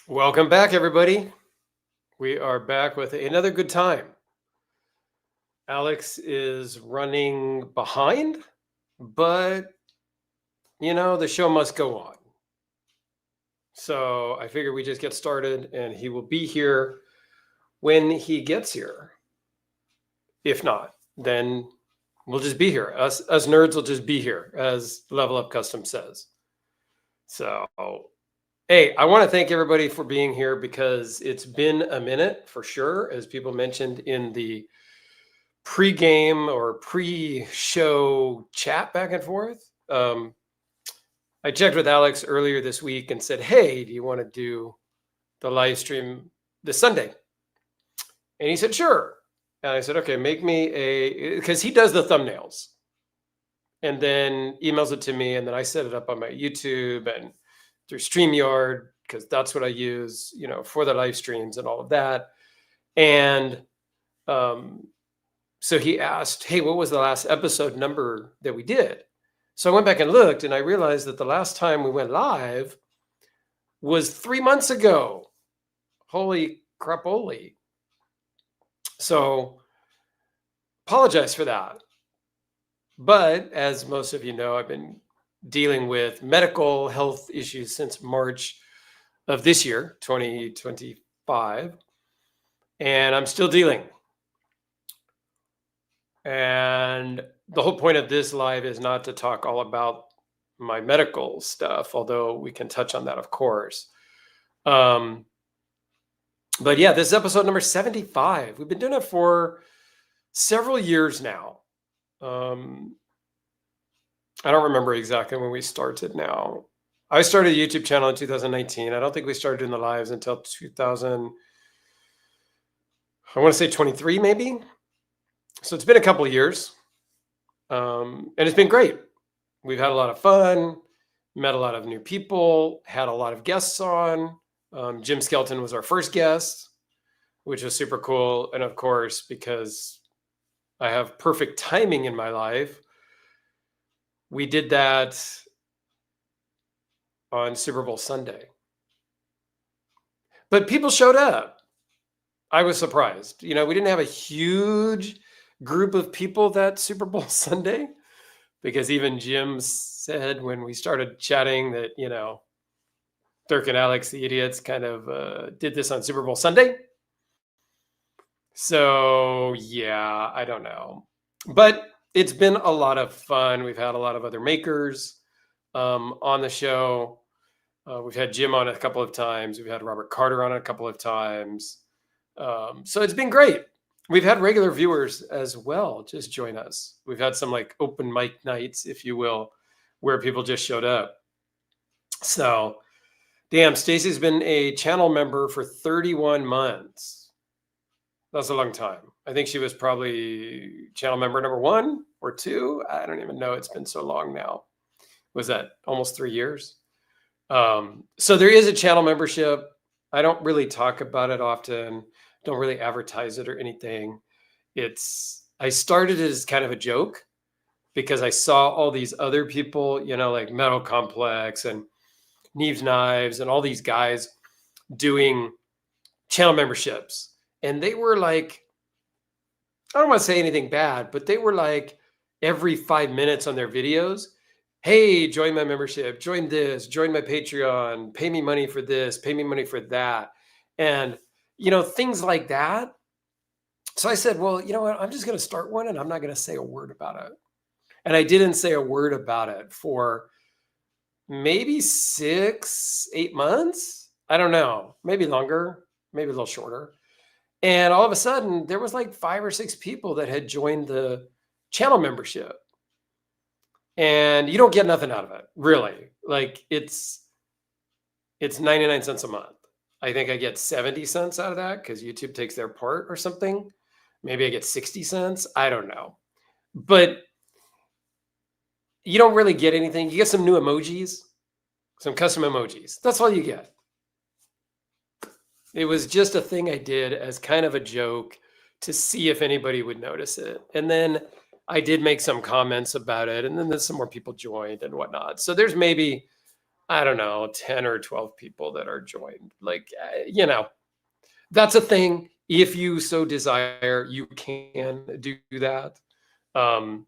Welcome back, everybody. We are back with another good time. Alex is running behind, but the show must go on. So I figure we just get started and he will be here when he gets here. If not, then we'll just be here. Us nerds will just be here, as Level Up Custom says. So hey, I want to thank everybody for being here because it's been a minute for sure, as people mentioned in the pre-game or pre-show chat back and forth. I checked with Alex earlier this week and said, hey, do you want to do the live stream this Sunday? And he said, sure. And I said, okay, make me because he does the thumbnails and then emails it to me. And then I set it up on my YouTube and through StreamYard, because that's what I use, for the live streams and all of that. And so he asked, hey, what was the last episode number that we did? So I went back and looked, and I realized that the last time we went live was 3 months ago. Holy crapoli. So apologize for that. But as most of you know, I've been dealing with medical health issues since March of this year, 2025. And I'm still dealing. And the whole point of this live is not to talk all about my medical stuff, although we can touch on that, of course. But yeah, this is episode number 75. We've been doing it for several years now. I don't remember exactly when we started now. I started a YouTube channel in 2019. I don't think we started doing the lives until 2000. I want to say 23 maybe. So it's been a couple of years, and it's been great. We've had a lot of fun, met a lot of new people, had a lot of guests on. Jim Skelton was our first guest, which was super cool. And of course, because I have perfect timing in my life, we did that on Super Bowl Sunday. But people showed up. I was surprised. We didn't have a huge group of people that Super Bowl Sunday, because even Jim said when we started chatting that, Dirk and Alex, the idiots, kind of did this on Super Bowl Sunday. So yeah, I don't know. But it's been a lot of fun. We've had a lot of other makers on the show. We've had Jim on a couple of times. We've had Robert Carter on a couple of times. So it's been great. We've had regular viewers as well just join us. We've had some like open mic nights, if you will, where people just showed up. So, damn, Stacy's been a channel member for 31 months. That's a long time. I think she was probably channel member number 1 or 2. I don't even know. It's been so long now. Was that almost 3 years? So there is a channel membership. I don't really talk about it often. Don't really advertise it or anything. I started it as kind of a joke because I saw all these other people, like Metal Complex and Neves Knives and all these guys doing channel memberships. And they were like, I don't want to say anything bad, but they were like every 5 minutes on their videos. Hey, join my membership, join this, join my Patreon, pay me money for this, pay me money for that. And things like that. So I said, well, you know what? I'm just going to start one and I'm not going to say a word about it. And I didn't say a word about it for maybe 6-8 months. I don't know, maybe longer, maybe a little shorter. And all of a sudden there was like 5 or 6 people that had joined the channel membership. And you don't get nothing out of it, really. Like it's 99 cents a month. I think I get 70 cents out of that because YouTube takes their part or something. Maybe I get 60 cents. I don't know. But you don't really get anything. You get some new emojis, some custom emojis. That's all you get. It was just a thing I did as kind of a joke to see if anybody would notice it. And then I did make some comments about it. And then there's some more people joined and whatnot. So there's maybe I don't know, 10 or 12 people that are joined. Like, that's a thing. If you so desire, you can do that. Um,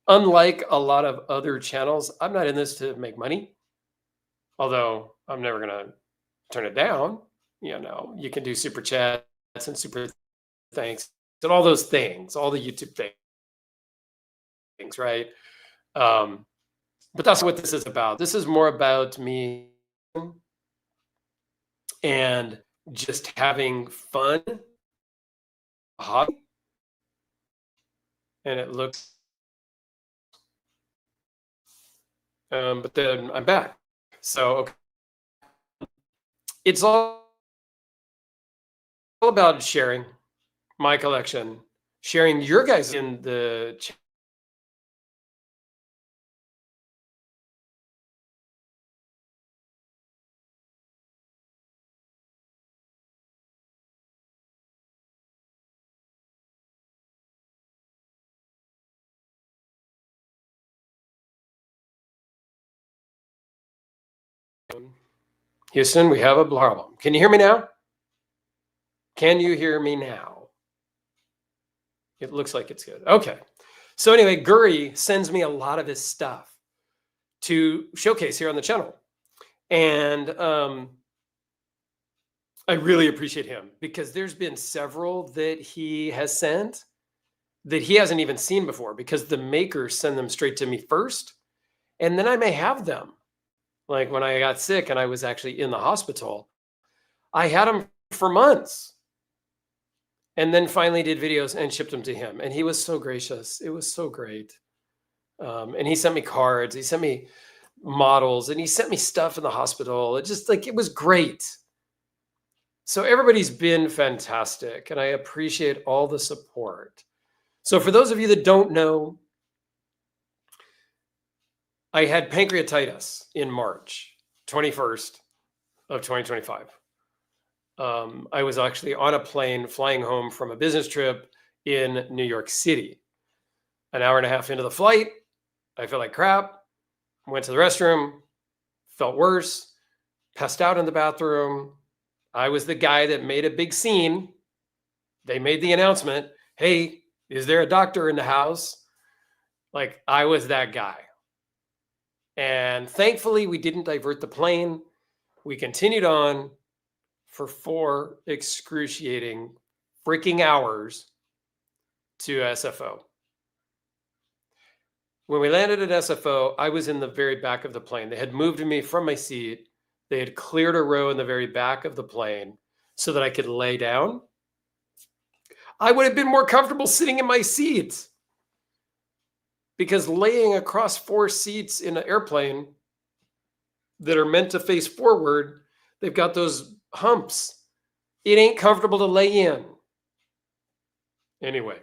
Unlike a lot of other channels, I'm not in this to make money, although I'm never going to turn it down. You can do super chats and super thanks and all those things, all the YouTube things, right? Um, but that's what this is about. This is more about me and just having fun, hobby, and it looks. But then I'm back. So okay. It's all about sharing my collection, sharing your guys in the Houston, we have a problem. Can you hear me now? Can you hear me now? It looks like it's good. Okay. So anyway, Guri sends me a lot of his stuff to showcase here on the channel. And I really appreciate him because there's been several that he has sent that he hasn't even seen before because the makers send them straight to me first. And then I may have them. Like when I got sick and I was actually in the hospital, I had them for months. And then finally did videos and shipped them to him. And he was so gracious. It was so great. And he sent me cards. He sent me models and he sent me stuff in the hospital. It was great. So everybody's been fantastic. And I appreciate all the support. So for those of you that don't know, I had pancreatitis in March 21st of 2025. I was actually on a plane flying home from a business trip in New York City. An hour and a half into the flight, I felt like crap, went to the restroom, felt worse, passed out in the bathroom. I was the guy that made a big scene. They made the announcement, hey, is there a doctor in the house? Like I was that guy. And thankfully, we didn't divert the plane. We continued on for 4 excruciating freaking hours to SFO. When we landed at SFO, I was in the very back of the plane. They had moved me from my seat. They had cleared a row in the very back of the plane so that I could lay down. I would have been more comfortable sitting in my seat because laying across 4 seats in an airplane that are meant to face forward, they've got those humps. It ain't comfortable to lay in. Anyway,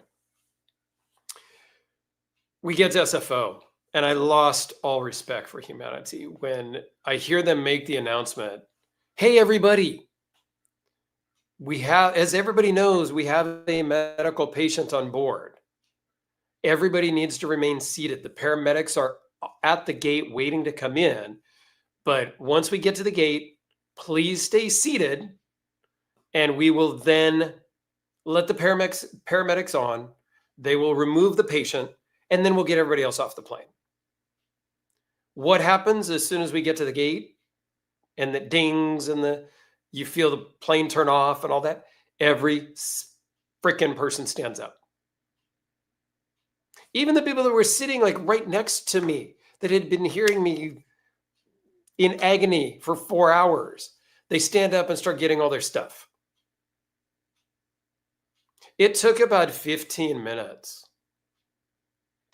we get to SFO, and I lost all respect for humanity when I hear them make the announcement, hey, everybody, as everybody knows, we have a medical patient on board. Everybody needs to remain seated. The paramedics are at the gate waiting to come in. But once we get to the gate, please stay seated and we will then let the paramedics on. They will remove the patient and then we'll get everybody else off the plane. What happens as soon as we get to the gate and the dings and you feel the plane turn off and all that? Every freaking person stands up. Even the people that were sitting like right next to me that had been hearing me in agony for 4 hours, they stand up and start getting all their stuff. It took about 15 minutes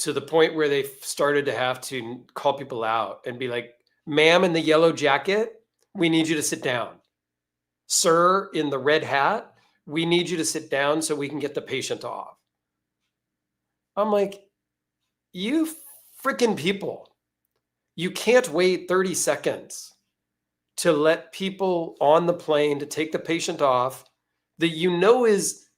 to the point where they started to have to call people out and be like, ma'am in the yellow jacket, we need you to sit down. Sir in the red hat, we need you to sit down so we can get the patient off. I'm like, you freaking people, you can't wait 30 seconds to let people on the plane to take the patient off that is,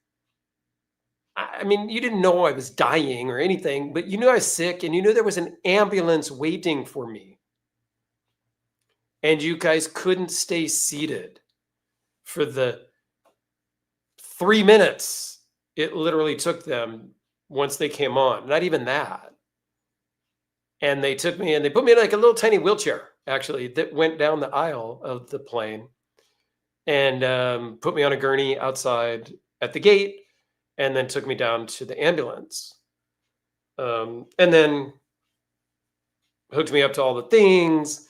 I mean, you didn't know I was dying or anything, but you knew I was sick and you knew there was an ambulance waiting for me. and you guys couldn't stay seated for the 3 minutes it literally took them once they came on. Not even that. And they took me and they put me in like a little tiny wheelchair, actually, that went down the aisle of the plane and put me on a gurney outside at the gate and then took me down to the ambulance. And then hooked me up to all the things,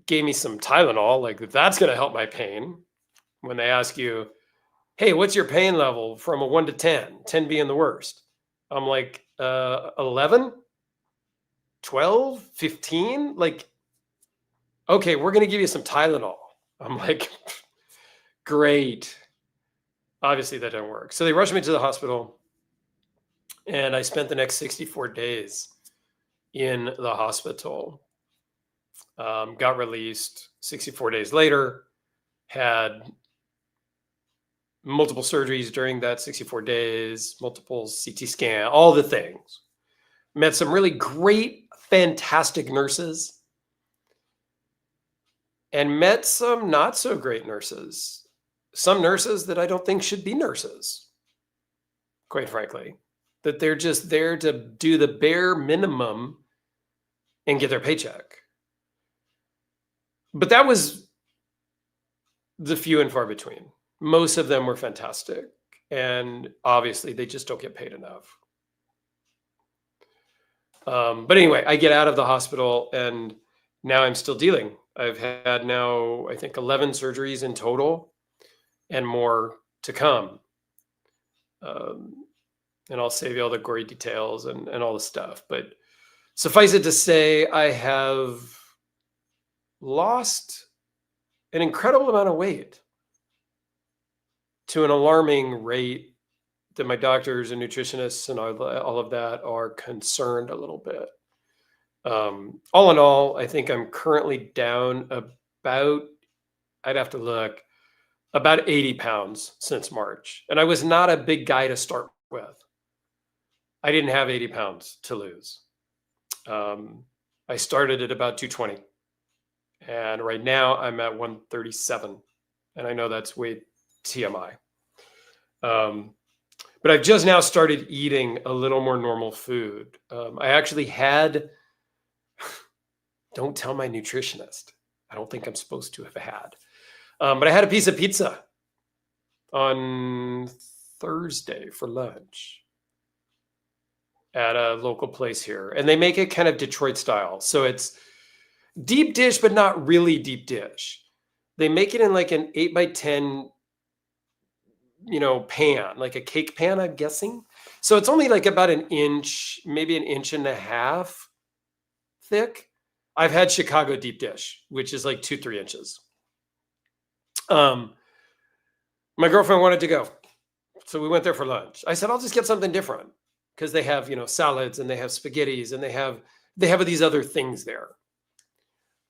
gave me some Tylenol, like that's going to help my pain. When they ask you, hey, what's your pain level from a 1 to 10, 10 being the worst? I'm like, 11, 12, 15. Like, okay, we're going to give you some Tylenol. I'm like, great. Obviously that didn't work. So they rushed me to the hospital and I spent the next 64 days in the hospital. Got released 64 days later, had multiple surgeries during that 64 days, multiple CT scan, all the things. Met some really great, fantastic nurses and met some not so great nurses. Some nurses that I don't think should be nurses, quite frankly, that they're just there to do the bare minimum and get their paycheck. But that was the few and far between. Most of them were fantastic. And obviously, they just don't get paid enough. But anyway, I get out of the hospital and now I'm still dealing. I've had now, I think, 11 surgeries in total and more to come. And I'll save you all the gory details and all the stuff. But suffice it to say, I have lost an incredible amount of weight to an alarming rate that my doctors and nutritionists and all of that are concerned a little bit. All in all, I think I'm currently down about, I'd have to look, about 80 pounds since March. And I was not a big guy to start with. I didn't have 80 pounds to lose. I started at about 220. And right now I'm at 137. And I know that's way TMI. But I've just now started eating a little more normal food. I actually had, don't tell my nutritionist. I don't think I'm supposed to have had. But I had a piece of pizza on Thursday for lunch at a local place here. And they make it kind of Detroit style. So it's deep dish, but not really deep dish. They make it in like an 8x10, pan, like a cake pan, I'm guessing. So it's only like about an inch, maybe an inch and a half thick. I've had Chicago deep dish, which is like 2-3 inches. My girlfriend wanted to go. So we went there for lunch. I said, I'll just get something different because they have, salads and they have spaghettis and they have these other things there.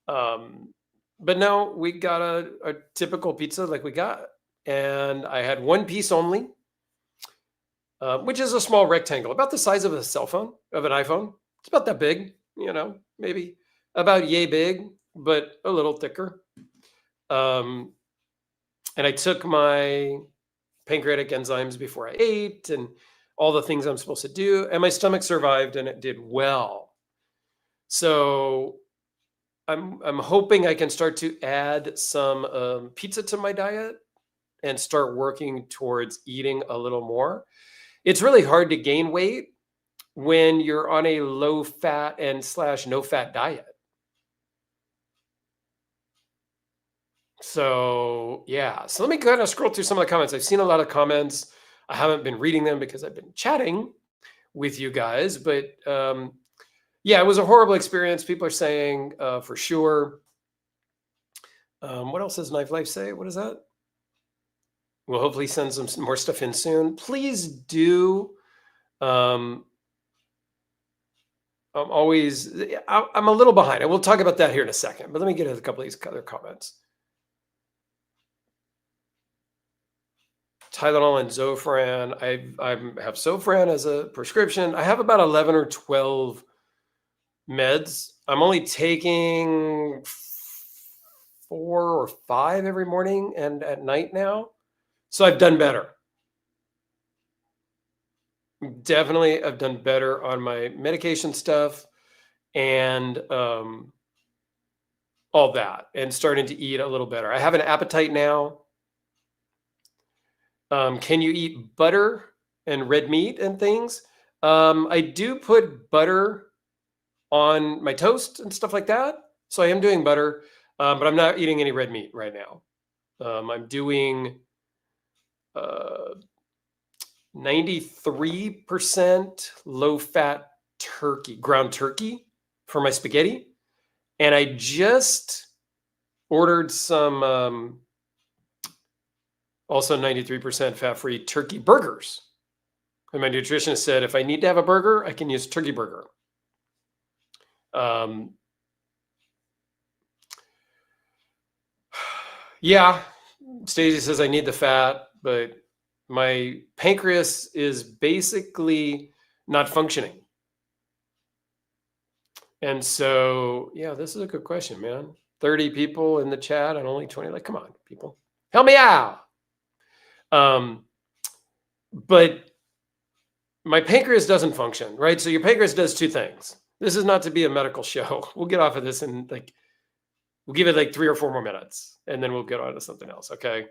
But no, we got a typical pizza like we got. And I had one piece only, which is a small rectangle, about the size of a cell phone, of an iPhone. It's about that big, maybe about yay big, but a little thicker. And I took my pancreatic enzymes before I ate and all the things I'm supposed to do. And my stomach survived and it did well. So I'm hoping I can start to add some pizza to my diet and start working towards eating a little more. It's really hard to gain weight when you're on a low fat and / no fat diet. So yeah, so let me kind of scroll through some of the comments. I've seen a lot of comments. I haven't been reading them because I've been chatting with you guys, but yeah, it was a horrible experience. People are saying for sure. What else does Knife Life say? What is that? We'll hopefully send some more stuff in soon. Please do. I'm a little behind. I will talk about that here in a second, but let me get a couple of these other comments. Tylenol and Zofran. I have Zofran as a prescription. I have about 11 or 12 meds. I'm only taking 4 or 5 every morning and at night now. So I've done better. Definitely, I've done better on my medication stuff and all that, and starting to eat a little better. I have an appetite now. Can you eat butter and red meat and things? I do put butter on my toast and stuff like that. So I am doing butter, but I'm not eating any red meat right now. I'm doing 93% low fat turkey, ground turkey for my spaghetti. And I just ordered some also 93% fat free turkey burgers. And my nutritionist said if I need to have a burger, I can use turkey burger. Yeah, Stacey says I need the fat, but my pancreas is basically not functioning. And so, yeah, this is a good question, man. 30 people in the chat and only 20. Like, come on, people, help me out. But my pancreas doesn't function, right? So your pancreas does two things. This is not to be a medical show. We'll get off of this and we'll give it like 3 or 4 more minutes, and then we'll get on to something else. Okay.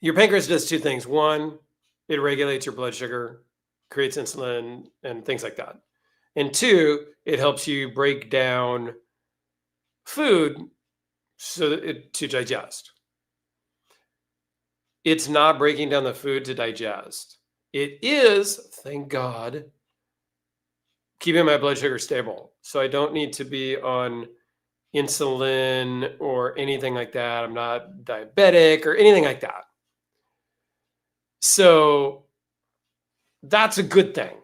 Your pancreas does two things. One, it regulates your blood sugar, creates insulin, and things like that. And two, it helps you break down food to digest. It's not breaking down the food to digest. It is, thank God, keeping my blood sugar stable. So I don't need to be on insulin or anything like that. I'm not diabetic or anything like that. So that's a good thing.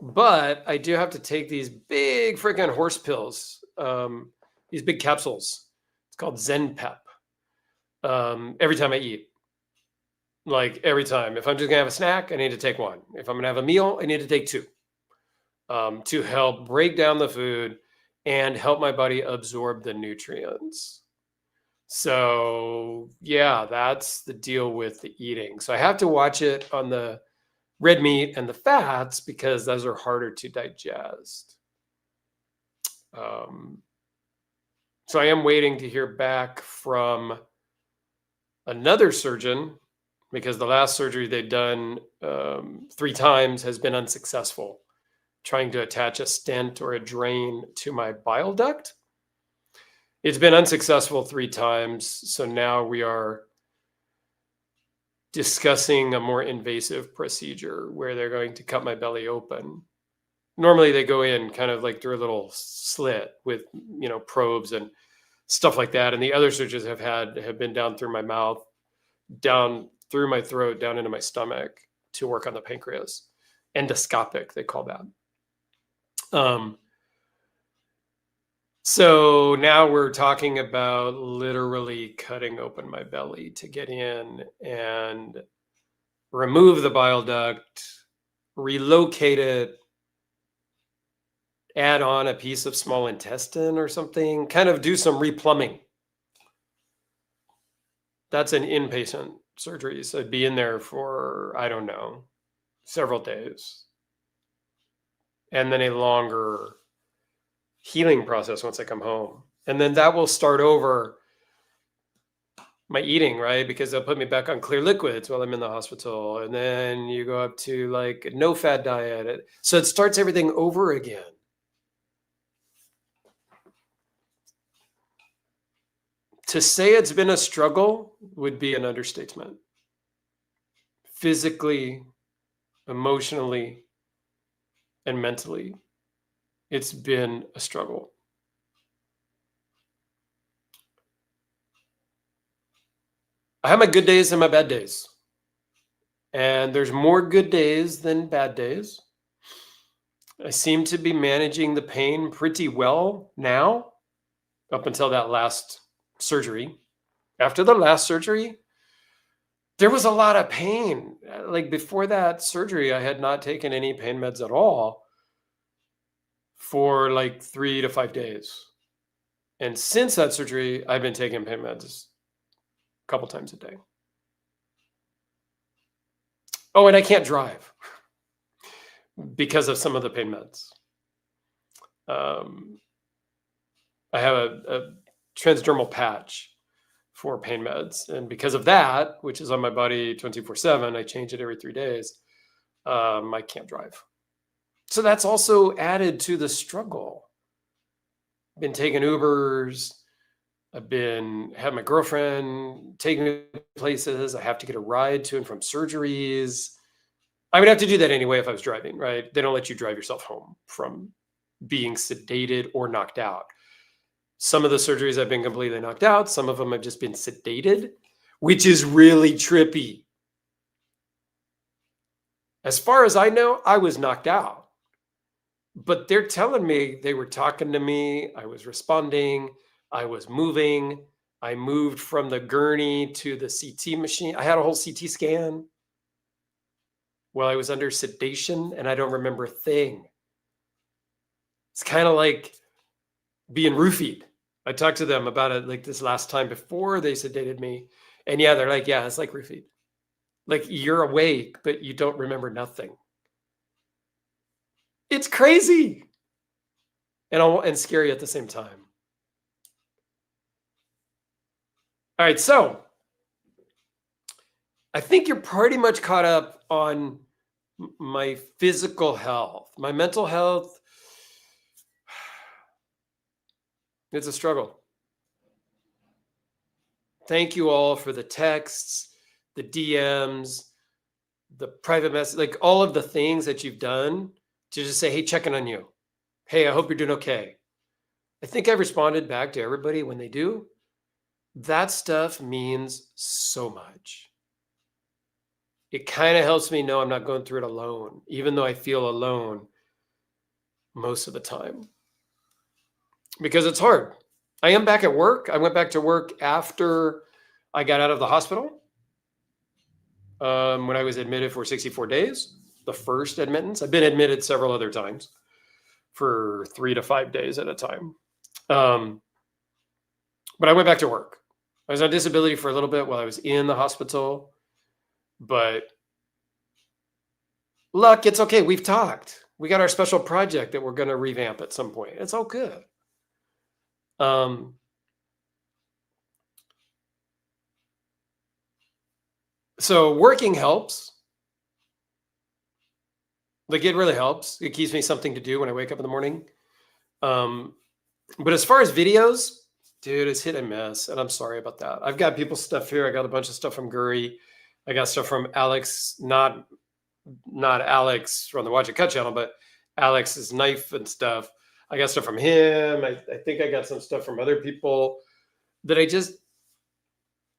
But I do have to take these big freaking horse pills, these big capsules. It's called Zen Pep. Every time I eat. Like every time. If I'm just going to have a snack, I need to take one. If I'm going to have a meal, I need to take 2 to help break down the food and help my body absorb the nutrients. So, yeah, that's the deal with the eating. So I have to watch it on the red meat and the fats because those are harder to digest. So I am waiting to hear back from another surgeon because the last surgery they've done 3 times has been unsuccessful, trying to attach a stent or a drain to my bile duct. It's been unsuccessful 3 times. So now we are discussing a more invasive procedure where they're going to cut my belly open. Normally they go in kind of like through a little slit with, probes and stuff like that. And the other surgeries have been down through my mouth, down through my throat, down into my stomach to work on the pancreas. Endoscopic, they call that. So now we're talking about literally cutting open my belly to get in and remove the bile duct, relocate it, add on a piece of small intestine or something, kind of do some replumbing. That's an inpatient surgery. So I'd be in there for, I don't know, several days. And then a longer healing process once I come home. And then that will start over my eating, right? Because they'll put me back on clear liquids while I'm in the hospital. And then you go up to like a no fat diet. So it starts everything over again. To say it's been a struggle would be an understatement. Physically, emotionally, and mentally, it's been a struggle. I have my good days and my bad days. And there's more good days than bad days. I seem to be managing the pain pretty well now, up until that last surgery. After the last surgery, there was a lot of pain. Like before that surgery, I had not taken any pain meds at all for like 3 to 5 days. And since that surgery, I've been taking pain meds a couple times a day. Oh, and I can't drive because of some of the pain meds. I have a transdermal patch for pain meds. And because of that, which is on my body 24/7, I change it every 3 days. I can't drive. So that's also added to the struggle. Been taking Ubers. I've been had my girlfriend take me places. I have to get a ride to and from surgeries. I would have to do that anyway if I was driving, right? They don't let you drive yourself home from being sedated or knocked out. Some of the surgeries I've been completely knocked out. Some of them have just been sedated, which is really trippy. As far as I know, I was knocked out. But they're telling me they were talking to me. I was responding. I was moving. I moved from the gurney to the CT machine. I had a whole CT scan while I was under sedation, and I don't remember a thing. It's kind of like being roofied. I talked to them about it like this last time before they sedated me. And yeah, they're like, yeah, it's like roofied. Like you're awake, but you don't remember nothing. It's crazy and scary at the same time. All right, so I think you're pretty much caught up on my physical health. My mental health, it's a struggle. Thank you all for the texts, the DMs, the private message, like all of the things that you've done to just say, hey, checking on you. Hey, I hope you're doing okay. I think I've responded back to everybody when they do. That stuff means so much. It kind of helps me know I'm not going through it alone, even though I feel alone most of the time. Because it's hard. I am back at work. I went back to work after I got out of the hospital when I was admitted for 64 days, the first admittance. I've been admitted several other times for 3 to 5 days at a time. But I went back to work. I was on disability for a little bit while I was in the hospital. But look, it's okay. We've talked. We got our special project that we're going to revamp at some point. It's all good. So working helps. Like it really helps. It keeps me something to do when I wake up in the morning. But as far as videos, dude, it's hit and miss. And I'm sorry about that. I've got people's stuff here. I got a bunch of stuff from Guri. I got stuff from Alex, not Alex from the Watch It Cut channel, but Alex's knife and stuff. I got stuff from him. I think I got some stuff from other people that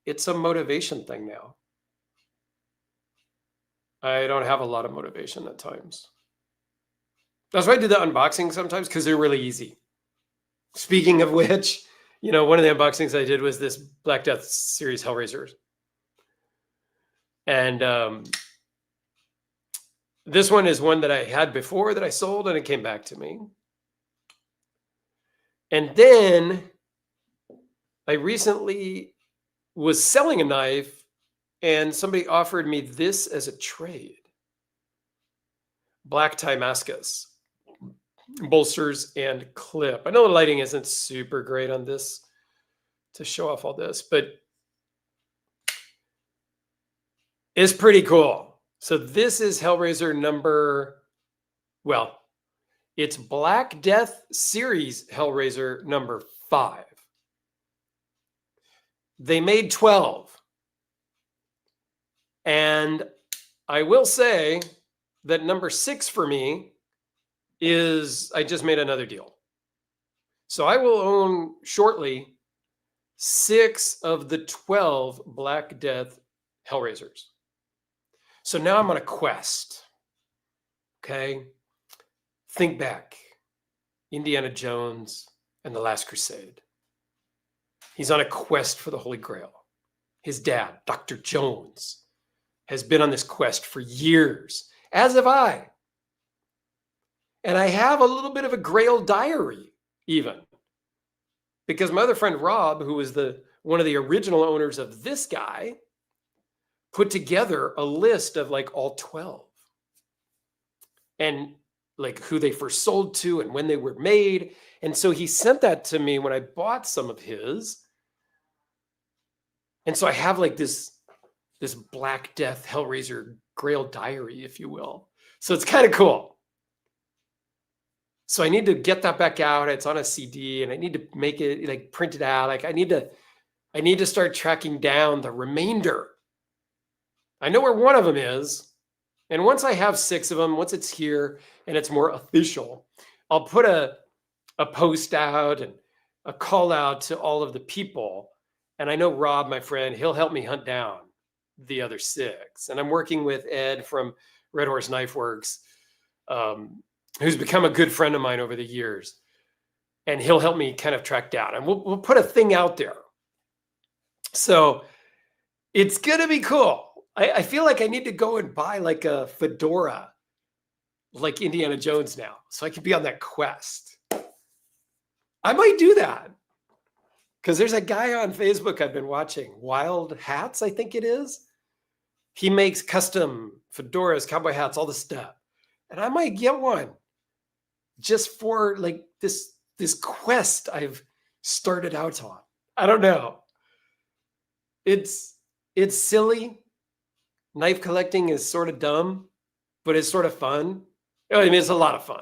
it's a motivation thing now. I don't have a lot of motivation at times. That's why I do the unboxing sometimes, because they're really easy. Speaking of which, one of the unboxings I did was this Black Death series Hellraisers. And this one is one that I had before that I sold, and it came back to me. And then I recently was selling a knife, and somebody offered me this as a trade. Black Timascus, bolsters and clip. I know the lighting isn't super great on this to show off all this, but it's pretty cool. So this is Hellraiser it's Black Death series Hellraiser number 5. They made 12. And I will say that number 6 for me is I just made another deal. So I will own shortly 6 of the 12 Black Death Hellraisers. So now I'm on a quest. Okay. Think back. Indiana Jones and the Last Crusade. He's on a quest for the Holy Grail. His dad, Dr. Jones, has been on this quest for years, as have I. And I have a little bit of a Grail diary, even. because my other friend Rob, who was one of the original owners of this guy, put together a list of like all 12 and like who they first sold to and when they were made. And so he sent that to me when I bought some of his. And so I have like this Black Death Hellraiser Grail diary, if you will. So it's kind of cool. So I need to get that back out. It's on a CD and I need to make it, like, print it out. Like I need to start tracking down the remainder. I know where one of them is. And once I have 6 of them, once it's here and it's more official, I'll put a post out and a call out to all of the people. And I know Rob, my friend, he'll help me hunt down the other 6. And I'm working with Ed from Red Horse Knife Works, who's become a good friend of mine over the years. And he'll help me kind of track down. And we'll put a thing out there. So it's going to be cool. I feel like I need to go and buy like a fedora, like Indiana Jones now, so I can be on that quest. I might do that. Because there's a guy on Facebook I've been watching, Wild Hats, I think it is. He makes custom fedoras, cowboy hats, all this stuff. And I might get one just for like this quest I've started out on. I don't know. It's silly. Knife collecting is sort of dumb, but it's sort of fun. I mean, it's a lot of fun,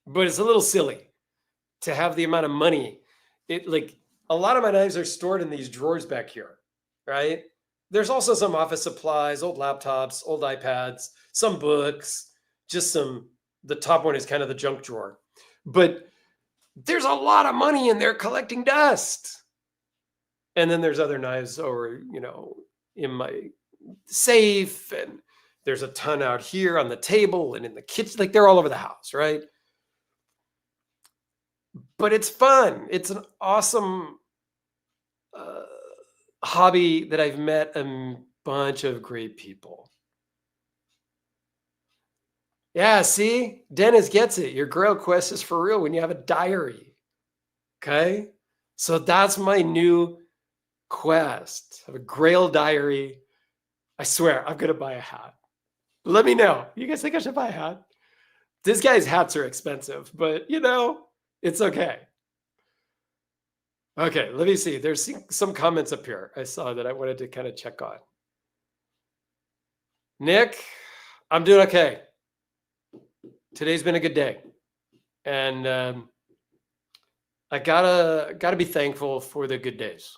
but it's a little silly to have the amount of money. Like a lot of my knives are stored in these drawers back here, right? There's also some office supplies, old laptops, old iPads, some books, the top one is kind of the junk drawer. But there's a lot of money in there collecting dust. And then there's other knives over, in my safe, and there's a ton out here on the table and in the kitchen. Like they're all over the house, right? But it's fun. It's an awesome hobby that I've met a bunch of great people. Yeah, see? Dennis gets it. Your Grail quest is for real when you have a diary. Okay? So that's my new quest. I have a Grail diary. I swear, I'm going to buy a hat. Let me know. You guys think I should buy a hat? This guy's hats are expensive, but it's okay. Okay, let me see. There's some comments up here I saw that I wanted to kind of check on. Nick, I'm doing okay. Today's been a good day. And I gotta be thankful for the good days.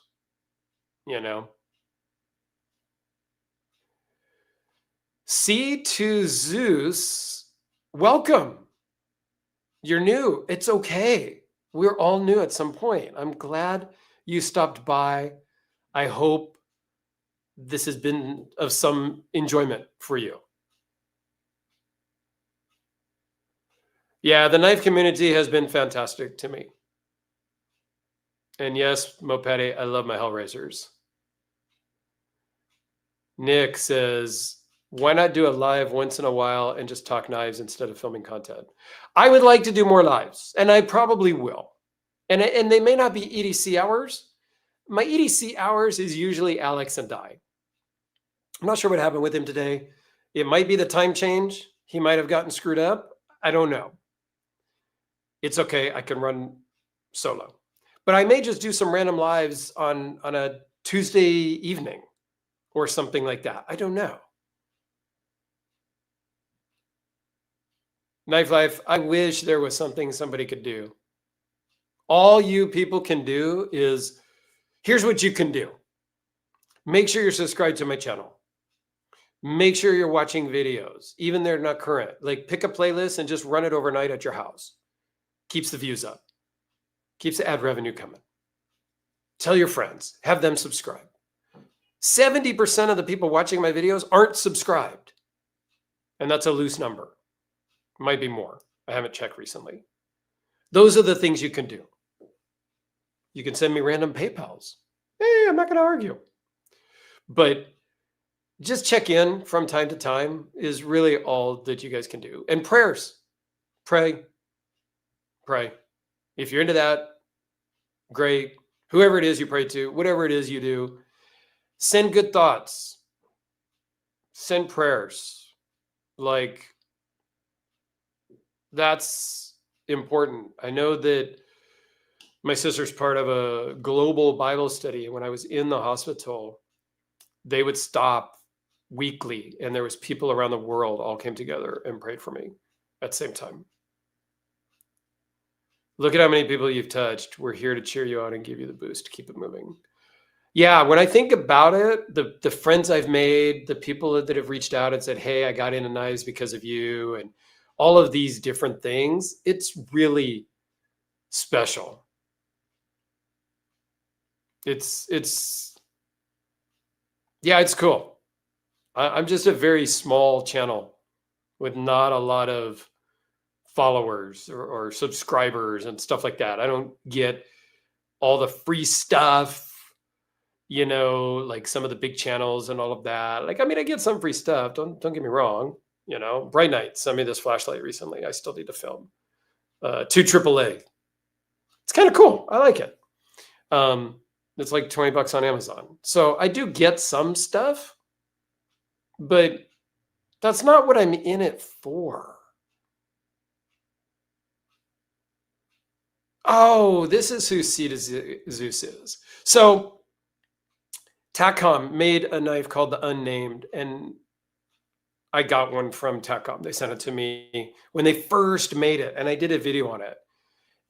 C2 Zeus, welcome. You're new. It's okay. We're all new at some point. I'm glad you stopped by. I hope this has been of some enjoyment for you. Yeah, the knife community has been fantastic to me. And yes, Mopedi, I love my Hellraisers. Nick says, why not do a live once in a while and just talk knives instead of filming content? I would like to do more lives, and I probably will. And they may not be EDC hours. My EDC hours is usually Alex and I. I'm not sure what happened with him today. It might be the time change. He might have gotten screwed up. I don't know. It's okay. I can run solo. But I may just do some random lives on a Tuesday evening or something like that. I don't know. Knife Life, I wish there was something somebody could do. All you people can do is, here's what you can do. Make sure you're subscribed to my channel. Make sure you're watching videos, even they're not current. Like pick a playlist and just run it overnight at your house. Keeps the views up. Keeps the ad revenue coming. Tell your friends. Have them subscribe. 70% of the people watching my videos aren't subscribed. And that's a loose number. Might be more. I haven't checked recently. Those are the things you can do. You can send me random PayPals. Hey, I'm not going to argue. But just check in from time to time is really all that you guys can do. And prayers. Pray. If you're into that, Great. Whoever it is you pray to, whatever it is you do, send good thoughts, send prayers. Like, that's important. I know that my sister's part of a global Bible study. When I was in the hospital, they would stop weekly, and there was people around the world all came together and prayed for me at the same time. Look at how many people you've touched. We're here to cheer you on and give you the boost to keep it moving. Yeah, when I think about it, the friends I've made, the people that have reached out and said, hey, I got into knives because of you, and all of these different things, it's really special. It's cool. I'm just a very small channel with not a lot of followers or subscribers and stuff like that. I don't get all the free stuff, like some of the big channels and all of that. Like, I mean, I get some free stuff. Don't get me wrong. Bright Night sent me this flashlight recently. I still need to film. To AAA. It's kind of cool. I like it. It's like $20 on Amazon. So I do get some stuff, but that's not what I'm in it for. Oh, this is who Sita Zeus is. So TACCOM made a knife called the Unnamed, and I got one from TACCOM. They sent it to me when they first made it, and I did a video on it.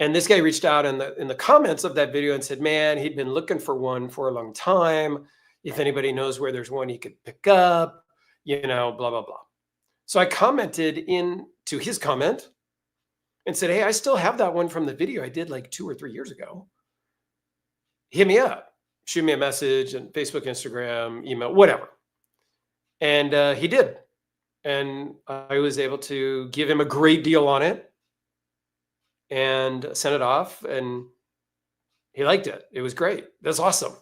And this guy reached out in the comments of that video and said, man, he'd been looking for one for a long time. If anybody knows where there's one he could pick up, blah, blah, blah. So I commented into his comment and said, hey, I still have that one from the video I did like 2 or 3 years ago. Hit me up, shoot me a message, and Facebook, Instagram, email, whatever. And he did. And I was able to give him a great deal on it and sent it off, and he liked it. It was great. That's awesome.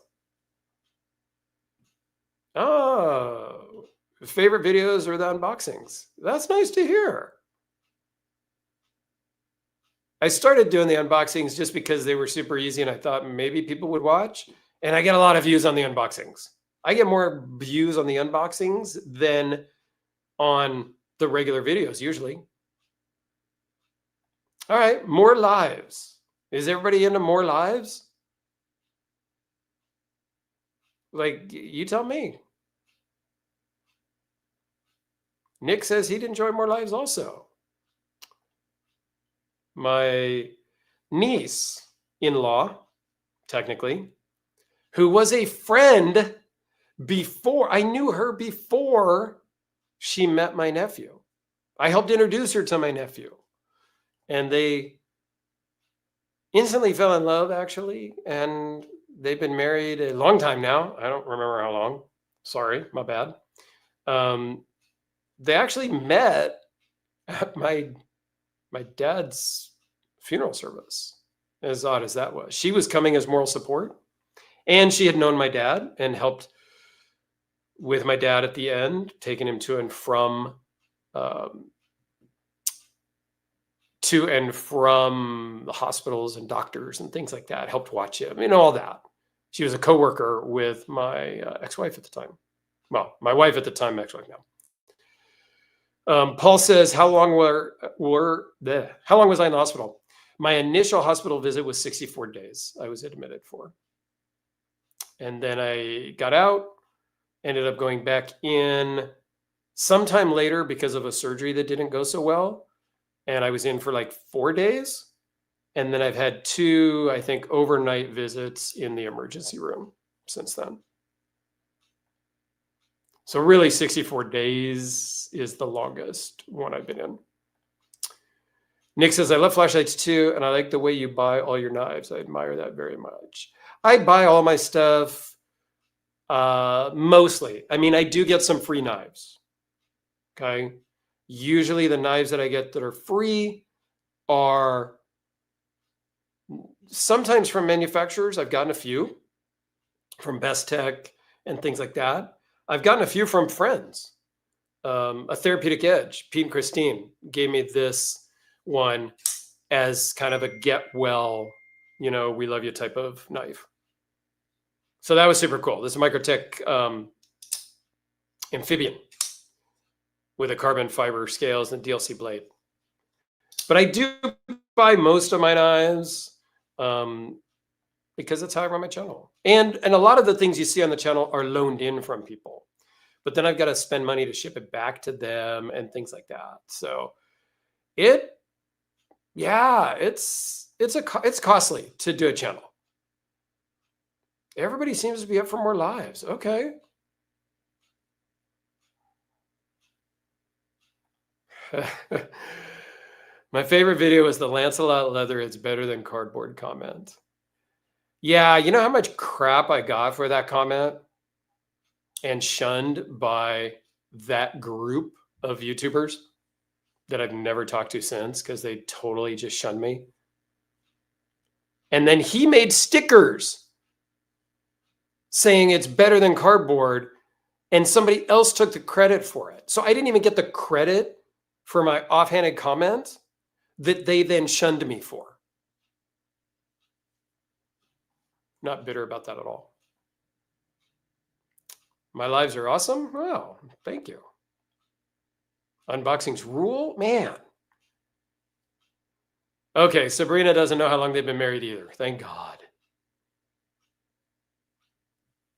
Oh, favorite videos are the unboxings. That's nice to hear. I started doing the unboxings just because they were super easy, and I thought maybe people would watch, and I get a lot of views on the unboxings. I get more views on the unboxings than on the regular videos usually. All right, more lives. Is everybody into more lives? Like, you tell me. Nick says he'd enjoy more lives also. My niece-in-law, technically, who was a friend before, I knew her before she met my nephew. I helped introduce her to my nephew. And they instantly fell in love, actually. And they've been married a long time now. I don't remember how long. Sorry, my bad. They actually met at my dad's funeral service, as odd as that was. She was coming as moral support, and she had known my dad and helped with my dad at the end, taking him to and from the hospitals and doctors and things like that, helped watch him, all that. She was a coworker with my ex-wife at the time. Well, my wife at the time, ex-wife now. Paul says, how long was I in the hospital? My initial hospital visit was 64 days I was admitted for. And then I got out, ended up going back in sometime later because of a surgery that didn't go so well. And I was in for like 4 days. And then I've had 2, I think, overnight visits in the emergency room since then. So really 64 days is the longest one I've been in. Nick says, I love flashlights too, and I like the way you buy all your knives. I admire that very much. I buy all my stuff mostly. I mean, I do get some free knives, okay? Usually the knives that I get that are free are sometimes from manufacturers. I've gotten a few from Best Tech and things like that. I've gotten a few from friends. A Therapeutic Edge, Pete and Christine gave me this one as kind of a get well we love you type of knife. So that was super cool. This is a Microtech amphibian with a carbon fiber scales and DLC blade. But I do buy most of my knives because that's how I run my channel. And a lot of the things you see on the channel are loaned in from people. But then I've got to spend money to ship it back to them and things like that. So it's costly to do a channel. Everybody seems to be up for more lives. Okay. My favorite video is the Lancelot leather. It's better than cardboard comment. Yeah, you know how much crap I got for that comment and shunned by that group of YouTubers that I've never talked to since because they totally just shunned me. And then he made stickers saying it's better than cardboard, and somebody else took the credit for it. So I didn't even get the credit for my offhanded comment that they then shunned me for. Not bitter about that at all. My lives are awesome. Wow, thank you. Unboxings rule, man. Okay, Sabrina doesn't know how long they've been married either. Thank God.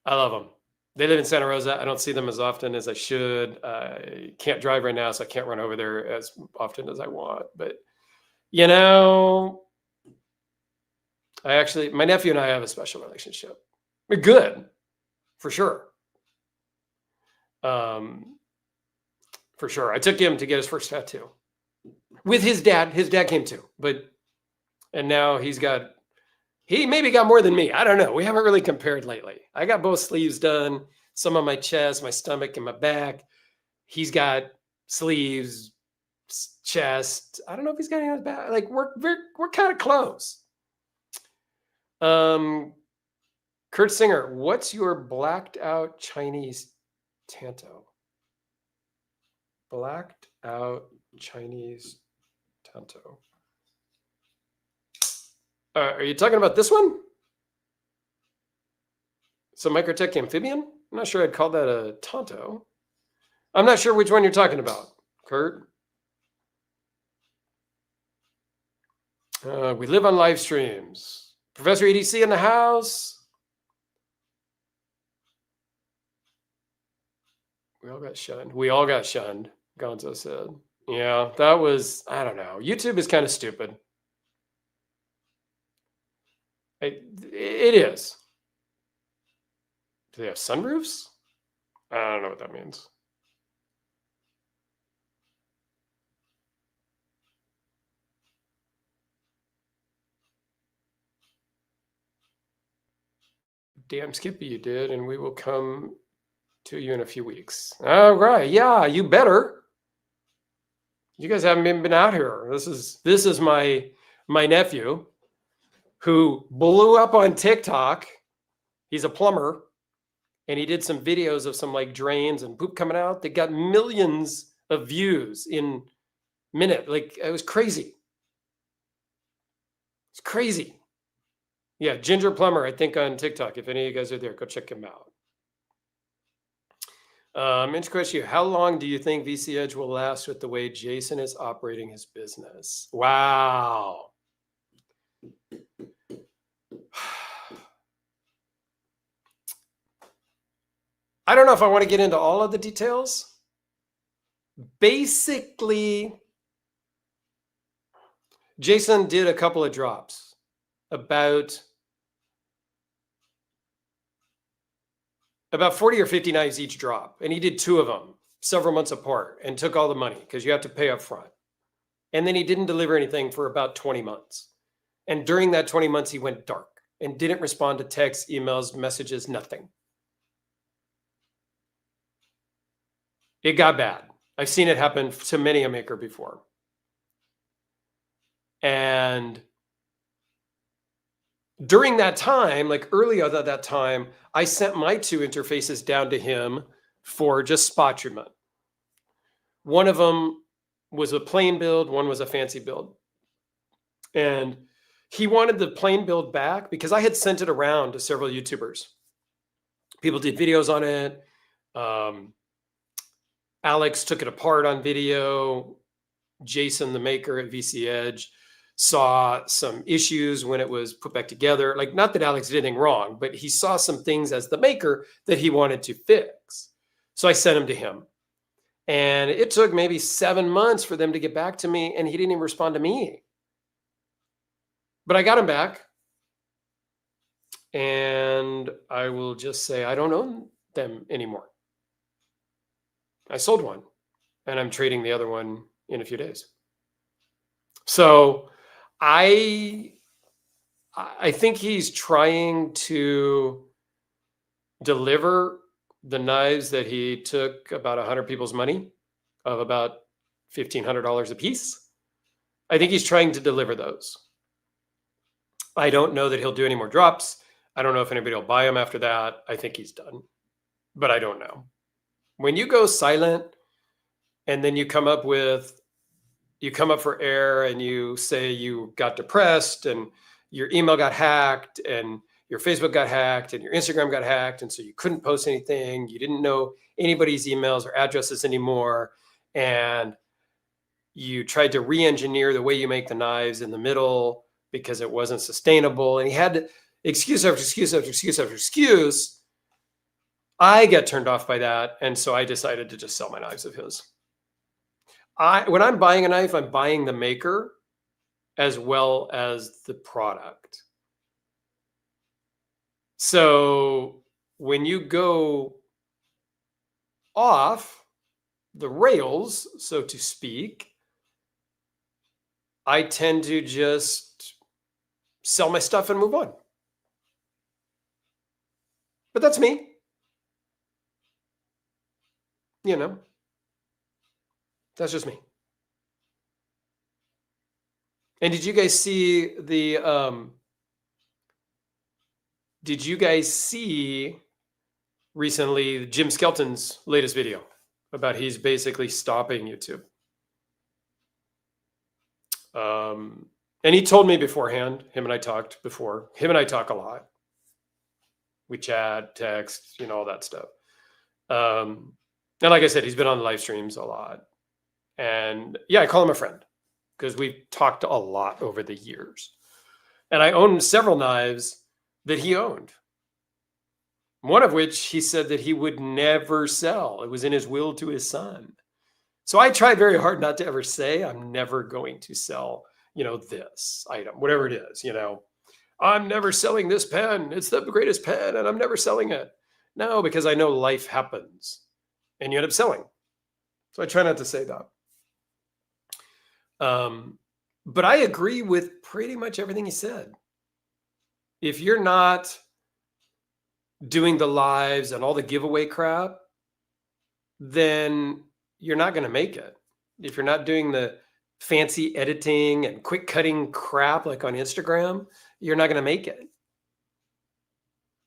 I love them. They live in Santa Rosa. I don't see them as often as I should. I can't drive right now, so I can't run over there as often as I want. But, my nephew and I have a special relationship. We're good, for sure. For sure. I took him to get his first tattoo with his dad. His dad came too, and now he maybe got more than me. I don't know. We haven't really compared lately. I got both sleeves done, some on my chest, my stomach, and my back. He's got sleeves, chest. I don't know if he's got any on his back. Like we're kind of close. Kurt Singer, what's your blacked out Chinese Tanto? Blacked out Chinese Tanto. Are you talking about this one? So Microtech amphibian? I'm not sure I'd call that a Tanto. I'm not sure which one you're talking about, Kurt. We live on live streams. Professor EDC in the house. We all got shunned. We all got shunned, Gonzo said. Yeah, that was, I don't know. YouTube is kind of stupid. It is. Do they have sunroofs? I don't know what that means. Damn, Skippy, you did, and we will come to you in a few weeks. All right. Yeah, you better. You guys haven't even been out here. This is my nephew who blew up on TikTok. He's a plumber, and he did some videos of some like drains and poop coming out. They got millions of views in minute. Like it was crazy. It's crazy. Yeah, Ginger Plumber, I think on TikTok. If any of you guys are there, go check him out. Inch question, how long do you think VC Edge will last with the way Jason is operating his business? Wow. I don't know if I want to get into all of the details. Basically, Jason did a couple of drops about 40 or 50 knives each drop. And he did 2 of them several months apart and took all the money because you have to pay up front. And then he didn't deliver anything for about 20 months. And during that 20 months, he went dark and didn't respond to texts, emails, messages, nothing. It got bad. I've seen it happen to many a maker before. And during that time, like earlier at that time, I sent my 2 interfaces down to him for just spot treatment. One of them was a plain build, one was a fancy build. And He wanted the plain build back because I had sent it around to several YouTubers. People did videos on it. Alex took it apart on video. Jason, the maker at VC Edge, saw some issues when it was put back together. Like, not that Alex did anything wrong, but he saw some things as the maker that he wanted to fix. So I sent them to him. And it took maybe 7 months for them to get back to me, and he didn't even respond to me. But I got him back. And I will just say I don't own them anymore. I sold one, and I'm trading the other one in a few days. So I think he's trying to deliver the knives that he took about 100 people's money of about $1,500 a piece. I think he's trying to deliver those. I don't know that he'll do any more drops. I don't know if anybody will buy them after that. I think he's done, but I don't know. When you go silent and then you come up for air and you say you got depressed and your email got hacked and your Facebook got hacked and your Instagram got hacked, and so you couldn't post anything, you didn't know anybody's emails or addresses anymore, and you tried to re-engineer the way you make the knives in the middle because it wasn't sustainable, and he had excuse after excuse after excuse after excuse. I get turned off by that, and so I decided to just sell my knives of his. When I'm buying a knife, I'm buying the maker as well as the product. So when you go off the rails, so to speak, I tend to just sell my stuff and move on. But that's me. You know, that's just me. And did you guys see recently Jim Skelton's latest video about he's basically stopping YouTube? And he told me beforehand, him and I talked before. Him and I talk a lot. We chat, text, all that stuff. And like I said, he's been on the live streams a lot. And yeah, I call him a friend because we've talked a lot over the years. And I own several knives that he owned. One of which he said that he would never sell. It was in his will to his son. So I try very hard not to ever say I'm never going to sell, this item, whatever it is, I'm never selling this pen. It's the greatest pen and I'm never selling it. No, because I know life happens and you end up selling. So I try not to say that. But I agree with pretty much everything he said. If you're not doing the lives and all the giveaway crap, then you're not going to make it. If you're not doing the fancy editing and quick cutting crap like on Instagram, you're not going to make it.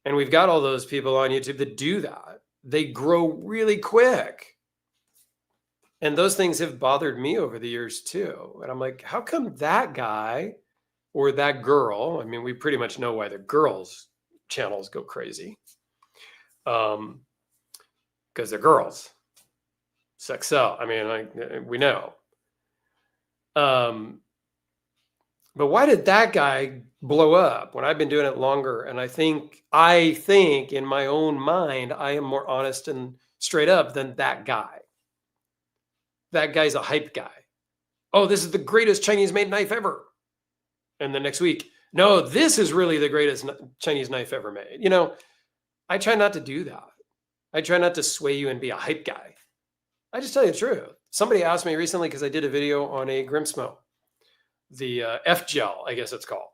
And we've got all those people on YouTube that do that. They grow really quick. And those things have bothered me over the years too. And I'm like, how come that guy or that girl, I mean, we pretty much know why the girls' channels go crazy. Because they're girls. Sex sell. I mean, we know. But why did that guy blow up when I've been doing it longer? And I think in my own mind, I am more honest and straight up than that guy. That guy's a hype guy. Oh, this is the greatest Chinese made knife ever. And the next week, no, this is really the greatest Chinese knife ever made. I try not to do that. I try not to sway you and be a hype guy. I just tell you the truth. Somebody asked me recently, because I did a video on a Grimsmo, the F-gel, I guess it's called.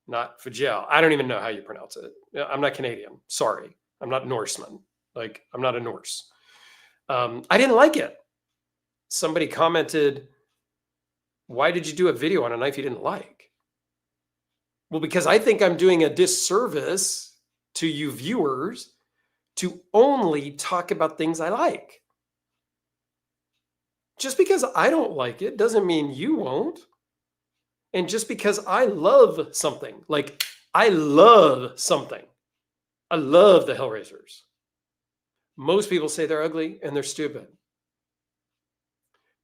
Not Fagel. I don't even know how you pronounce it. I'm not Canadian. Sorry. I'm not Norseman. I'm not a Norse. I didn't like it. Somebody commented, why did you do a video on a knife you didn't like? Well, because I think I'm doing a disservice to you viewers to only talk about things I like. Just because I don't like it doesn't mean you won't. And just because I love something, like I love something, I love the Hellraisers. Most people say they're ugly and they're stupid.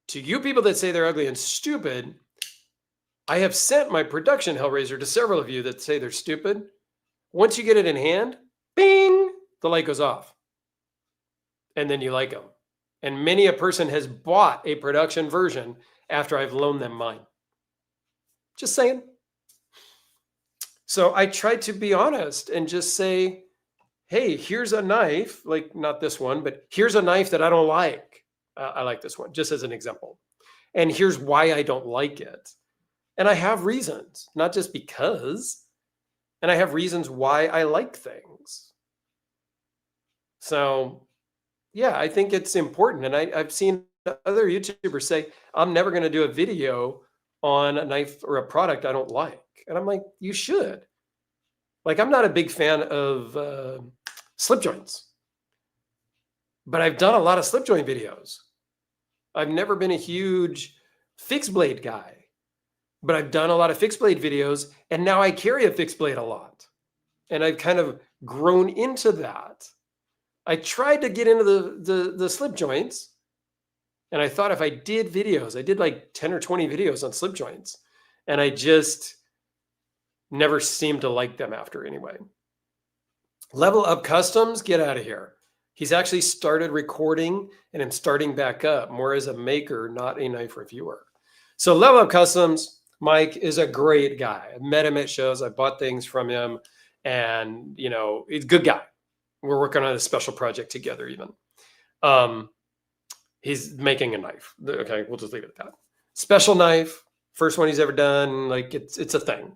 To you people that say they're ugly and stupid, I have sent my production Hellraiser to several of you that say they're stupid. Once you get it in hand, bing, the light goes off. And then you like them. And many a person has bought a production version after I've loaned them mine. Just saying. So I try to be honest and just say, hey, here's a knife, like not this one, but here's a knife that I don't like. I like this one, just as an example. And here's why I don't like it. And I have reasons, not just because. And I have reasons why I like things. So, yeah, I think it's important. And I've seen other YouTubers say, I'm never going to do a video on a knife or a product I don't like. And I'm like, you should. Like, I'm not a big fan of slip joints, but I've done a lot of slip joint videos. I've never been a huge fixed blade guy, but I've done a lot of fixed blade videos, and now I carry a fixed blade a lot. And I've kind of grown into that. I tried to get into the slip joints, and I thought if I did videos, I did like 10 or 20 videos on slip joints, and I just never seemed to like them after anyway. Level Up Customs, get out of here. He's actually started recording, and I'm starting back up more as a maker, not a knife reviewer. So Level Up Customs, Mike is a great guy. I've met him at shows. I bought things from him, and he's a good guy. We're working on a special project together even. He's making a knife. Okay, we'll just leave it at that. Special knife, first one he's ever done. Like it's a thing.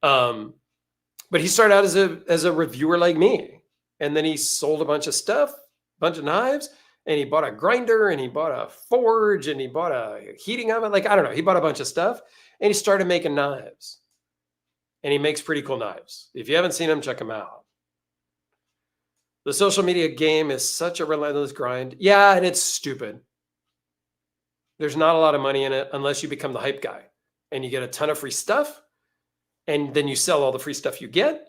But he started out as a reviewer like me. And then he sold a bunch of stuff, a bunch of knives, and he bought a grinder, and he bought a forge, and he bought a heating oven. Like, I don't know. He bought a bunch of stuff, and he started making knives. And he makes pretty cool knives. If you haven't seen him, check him out. The social media game is such a relentless grind. Yeah, and it's stupid. There's not a lot of money in it unless you become the hype guy. And you get a ton of free stuff, and then you sell all the free stuff you get.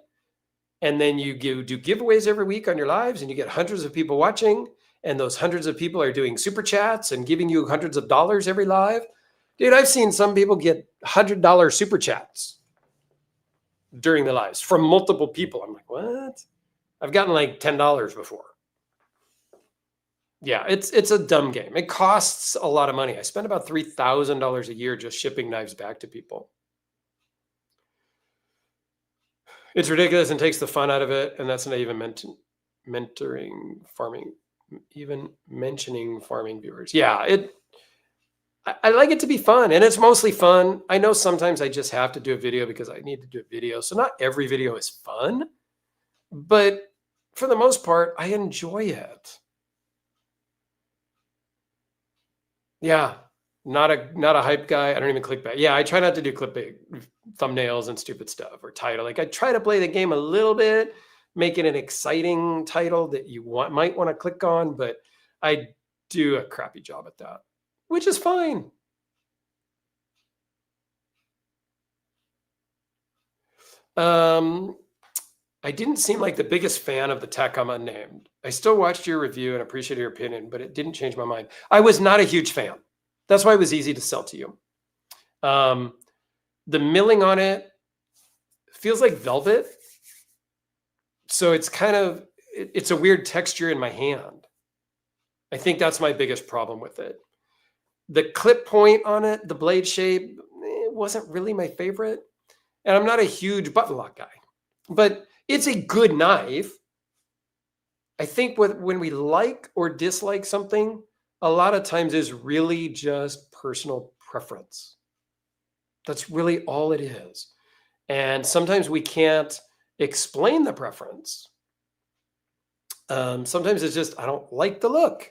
And then you do giveaways every week on your lives, and you get hundreds of people watching. And those hundreds of people are doing super chats and giving you hundreds of dollars every live. Dude, I've seen some people get $100 super chats during the lives from multiple people. I'm like, what? I've gotten like $10 before. Yeah, it's a dumb game. It costs a lot of money. I spend about $3,000 a year just shipping knives back to people. It's ridiculous and takes the fun out of it. And that's not even mentioning farming viewers. Yeah, I like it to be fun, and it's mostly fun. I know sometimes I just have to do a video because I need to do a video. So not every video is fun, but for the most part, I enjoy it. Yeah, not a hype guy. I don't even clickbait. Yeah, I try not to do clickbait thumbnails and stupid stuff or title. Like I try to play the game a little bit, make it an exciting title that you might want to click on, but I do a crappy job at that, which is fine. I didn't seem like the biggest fan of the Tacom Unnamed. I still watched your review and appreciated your opinion, but it didn't change my mind. I was not a huge fan. That's why it was easy to sell to you. The milling on it feels like velvet. So it's it's a weird texture in my hand. I think that's my biggest problem with it. The clip point on it, the blade shape, it wasn't really my favorite. And I'm not a huge button lock guy, but it's a good knife. I think when we like or dislike something, a lot of times is really just personal preference. That's really all it is. And sometimes we can't explain the preference. Sometimes it's just, I don't like the look.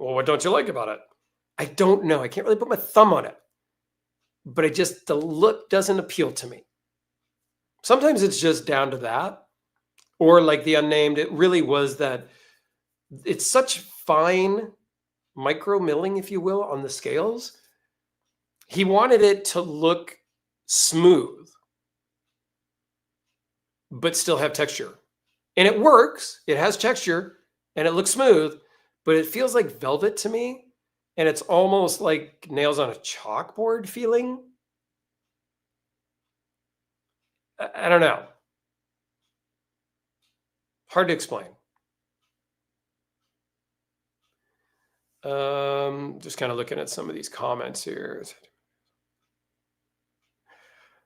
Well, what don't you like about it? I don't know. I can't really put my thumb on it. But the look doesn't appeal to me. Sometimes it's just down to that. Or like the Unnamed, it really was that it's such fine micro milling, if you will, on the scales. He wanted it to look smooth, but still have texture. And it works. It has texture and it looks smooth, but it feels like velvet to me. And it's almost like nails on a chalkboard feeling. I don't know. Hard to explain. Just kind of looking at some of these comments here.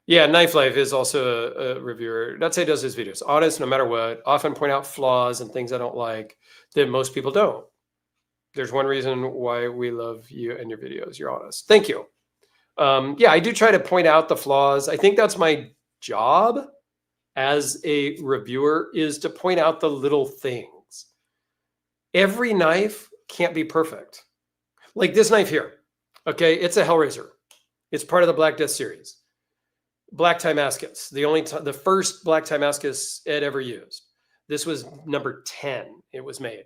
Yeah, Knife Life is also a reviewer. That's how he does his videos. Honest, no matter what. Often point out flaws and things I don't like that most people don't. There's one reason why we love you and your videos. You're honest. Thank you. Yeah, I do try to point out the flaws. I think that's my job as a reviewer, is to point out the little things. Every knife can't be perfect. Like this knife here. Okay, it's a Hellraiser. It's part of the Black Death series. Black Timascus, the first Black Timascus Ed ever used. This was number 10. It was made.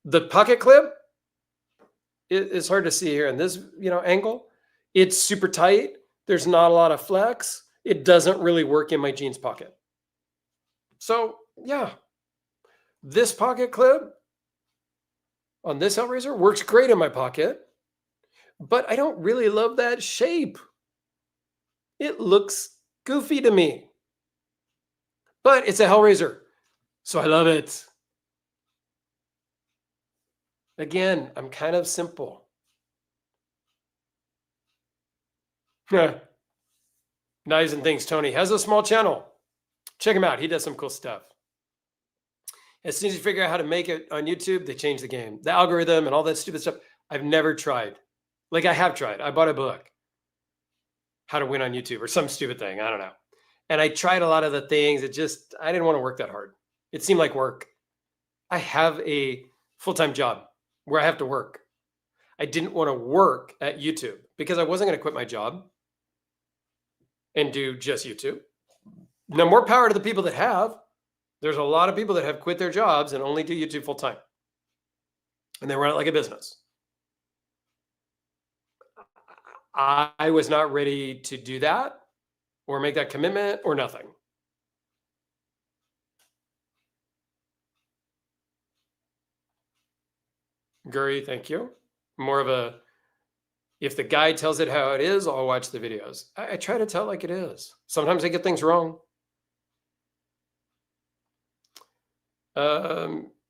The pocket clip is hard to see here in this angle. It's super tight. There's not a lot of flex. It doesn't really work in my jeans pocket. So yeah, this pocket clip on this Hellraiser works great in my pocket, but I don't really love that shape. It looks goofy to me, but it's a Hellraiser, so I love it. Again, I'm kind of simple. Knives and Things Tony has a small channel. Check him out. He does some cool stuff. As soon as you figure out how to make it on YouTube, they change the game. The algorithm and all that stupid stuff. I've never tried. Like, I have tried. I bought a book, How to Win on YouTube, or some stupid thing. I don't know. And I tried a lot of the things. I didn't want to work that hard. It seemed like work. I have a full-time job where I have to work. I didn't want to work at YouTube because I wasn't going to quit my job and do just YouTube. Now, more power to the people that have. There's a lot of people that have quit their jobs and only do YouTube full time. And they run it like a business. I was not ready to do that or make that commitment or nothing. Guri, thank you. More of a, if the guy tells it how it is, I'll watch the videos. I try to tell it like it is. Sometimes I get things wrong.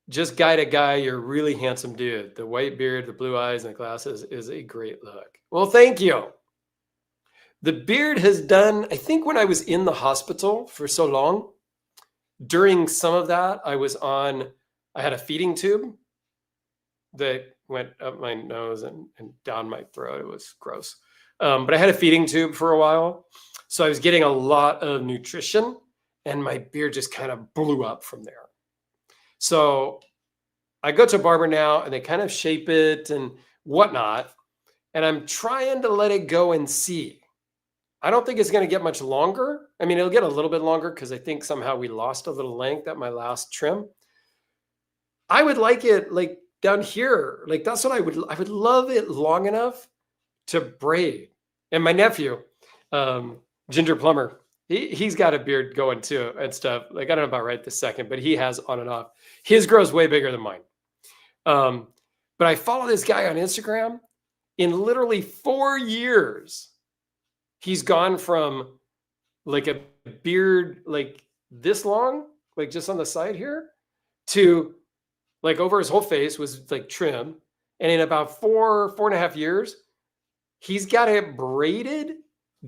Just guy to guy, you're a really handsome dude. The white beard, the blue eyes, and the glasses is a great look. Well, thank you. The beard has done, I think when I was in the hospital for so long, during some of that, I had a feeding tube that went up my nose and down my throat. It was gross. But I had a feeding tube for a while. So I was getting a lot of nutrition and my beard just kind of blew up from there. So I go to a barber now and they kind of shape it and whatnot. And I'm trying to let it go and see. I don't think it's going to get much longer. I mean, it'll get a little bit longer because I think somehow we lost a little length at my last trim. I would like it like down here. Like that's what I would love it long enough to braid. And my nephew, Ginger Plumber, he's got a beard going too and stuff. Like, I don't know about right this second, but he has on and off. His grows way bigger than mine. But I follow this guy on Instagram. In literally 4 years, he's gone from like a beard like this long, like just on the side here, to like over his whole face was like trim. And in about 4.5 years, he's got it braided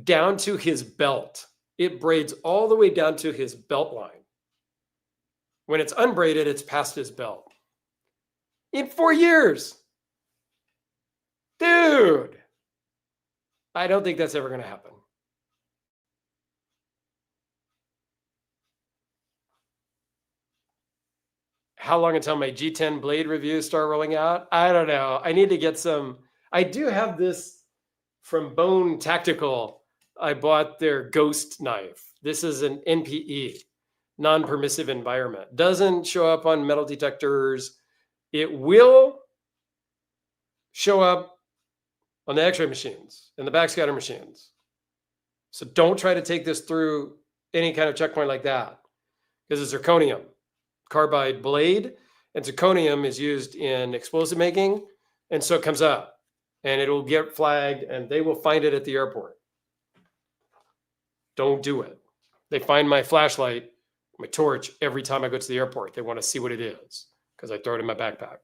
down to his belt. It braids all the way down to his belt line. When it's unbraided, it's past his belt. In 4 years. Dude, I don't think that's ever going to happen. How long until my G10 blade reviews start rolling out? I don't know. I need to get some. I do have this from Bone Tactical. I bought their Ghost knife. This is an NPE, non-permissive environment. Doesn't show up on metal detectors. It will show up on the X-ray machines and the backscatter machines. So don't try to take this through any kind of checkpoint like that, because it's zirconium carbide blade, and zirconium is used in explosive making. And so it comes up and it'll get flagged and they will find it at the airport. Don't do it. They find my flashlight, my torch every time I go to the airport. They want to see what it is because I throw it in my backpack.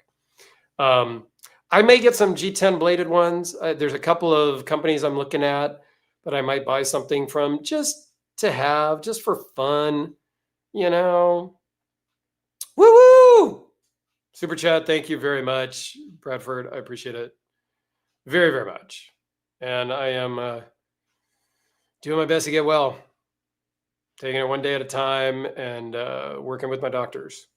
I may get some G10 bladed ones. There's a couple of companies I'm looking at that I might buy something from just to have, just for fun, you know. Woo woo! Super chat, thank you very much, Bradford. I appreciate it very, very much. And I am doing my best to get well, taking it one day at a time and working with my doctors.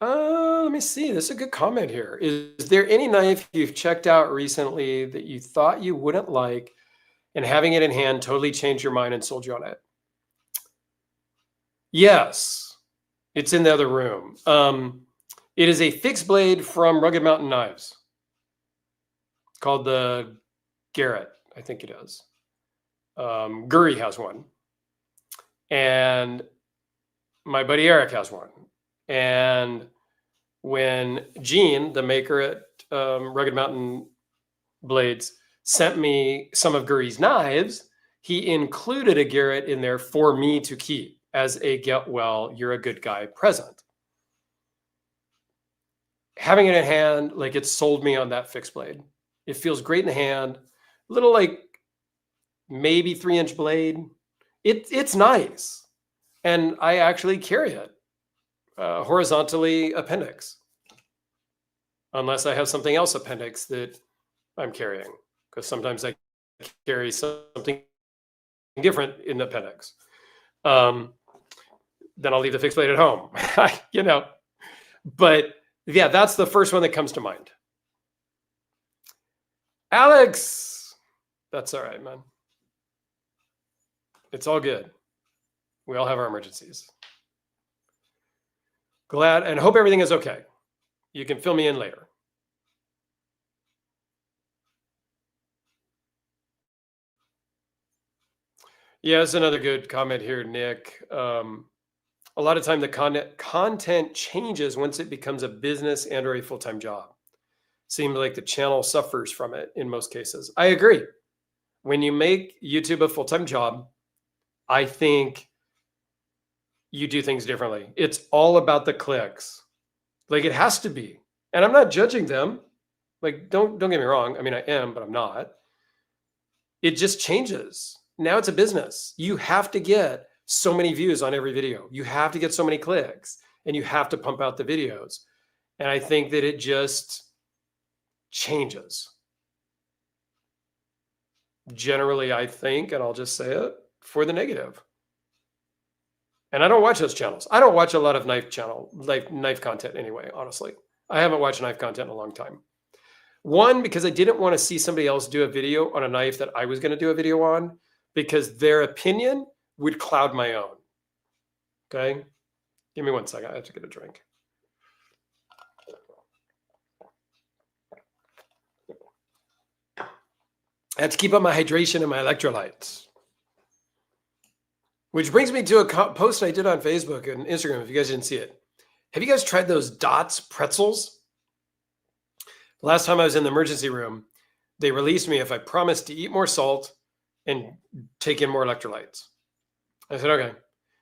Let me see. This is a good comment here. Is there any knife you've checked out recently that you thought you wouldn't like, and having it in hand totally changed your mind and sold you on it? Yes, it's in the other room. It is a fixed blade from Rugged Mountain Knives called the Garrett, I think it is. Guri has one. And my buddy Eric has one. And when Gene, the maker at Rugged Mountain Blades, sent me some of Guri's knives, he included a Garrett in there for me to keep as a get well, you're a good guy present. Having it in hand, like, it sold me on that fixed blade. It feels great in the hand. A little like maybe 3-inch blade. It's nice. And I actually carry it horizontally appendix. Unless I have something else appendix that I'm carrying. Because sometimes I carry something different in the appendix. Then I'll leave the fixed blade at home, you know. But yeah, that's the first one that comes to mind. Alex, that's all right, man. It's all good. We all have our emergencies. Glad and hope everything is okay. You can fill me in later. Yeah, that's another good comment here, Nick. A lot of time the content changes once it becomes a business and or a full-time job. Seems like the channel suffers from it in most cases. I agree. When you make YouTube a full-time job, I think you do things differently. It's all about the clicks. Like, it has to be. And I'm not judging them. Like, don't get me wrong. I mean, I am, but I'm not. It just changes. Now it's a business. You have to get so many views on every video. You have to get so many clicks, and you have to pump out the videos. And I think that it just changes. Generally, I think, and I'll just say it, for the negative. And I don't watch those channels. I don't watch a lot of knife content anyway, honestly. I haven't watched knife content in a long time. One, because I didn't want to see somebody else do a video on a knife that I was going to do a video on, because their opinion would cloud my own. Okay? Give me 1 second. I have to get a drink. I have to keep up my hydration and my electrolytes. Which brings me to a post I did on Facebook and Instagram, if you guys didn't see it. Have you guys tried those Dots pretzels? The last time I was in the emergency room, they released me if I promised to eat more salt and take in more electrolytes. I said, okay.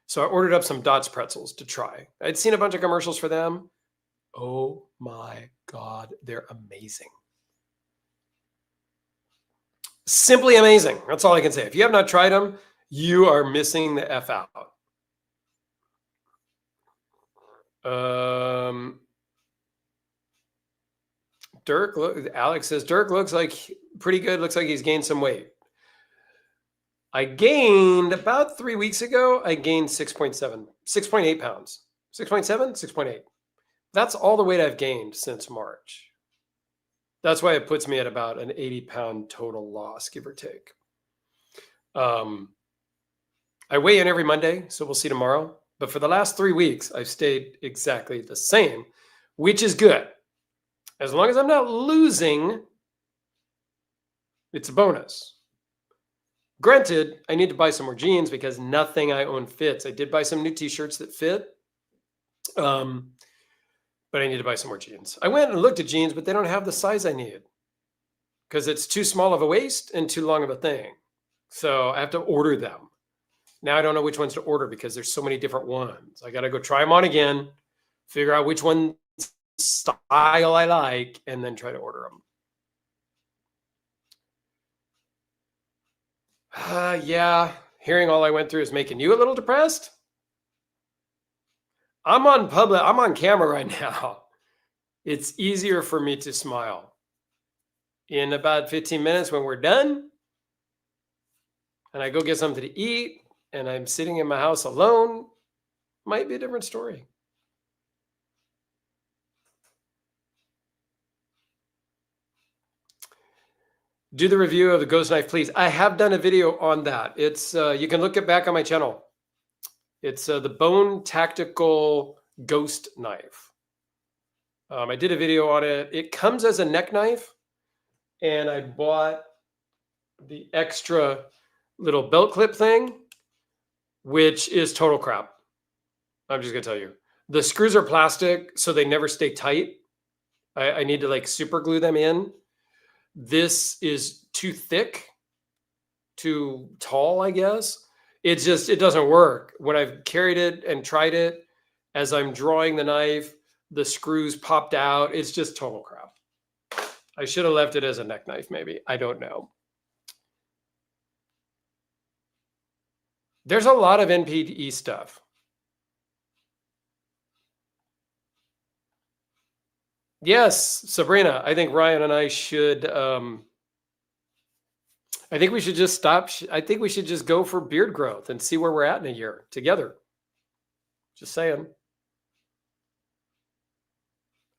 So I ordered up some Dots pretzels to try. I'd seen a bunch of commercials for them. Oh my God, they're amazing. Simply amazing. That's all I can say. If you have not tried them, you are missing the F out. Alex says, Dirk looks like pretty good. Looks like he's gained some weight. I gained about 3 weeks ago. I gained 6.8 pounds. 6.7, 6.8. That's all the weight I've gained since March. That's why it puts me at about an 80-pound total loss, give or take. I weigh in every Monday, so we'll see tomorrow. But for the last 3 weeks, I've stayed exactly the same, which is good. As long as I'm not losing, It's a bonus. Granted, I need to buy some more jeans because nothing I own fits. I did buy some new t-shirts that fit. But I need to buy some more jeans. I went and looked at jeans, but they don't have the size I need because it's too small of a waist and too long of a thing. So I have to order them. Now I don't know which ones to order because there's so many different ones. I got to go try them on again, figure out which one style I like, and then try to order them. Yeah, hearing all I went through is making you a little depressed. I'm on camera right now. It's easier for me to smile. In about 15 minutes when we're done, and I go get something to eat, and I'm sitting in my house alone, might be a different story. Do the review of the Ghost Knife, please. I have done a video on that. It's you can look it back on my channel. It's the Bone Tactical Ghost Knife. I did a video on it. It comes as a neck knife, and I bought the extra little belt clip thing, which is total crap. I'm just gonna tell you. The screws are plastic, so they never stay tight. I need to like super glue them in. This is too thick, too tall, I guess. It doesn't work. When I've carried it and tried it, as I'm drawing the knife, the screws popped out. It's just total crap. I should have left it as a neck knife, maybe. I don't know. There's a lot of NPE stuff. Yes, Sabrina, I think Ryan and I should, I think we should just stop. I think we should just go for beard growth and see where we're at in a year together. Just saying.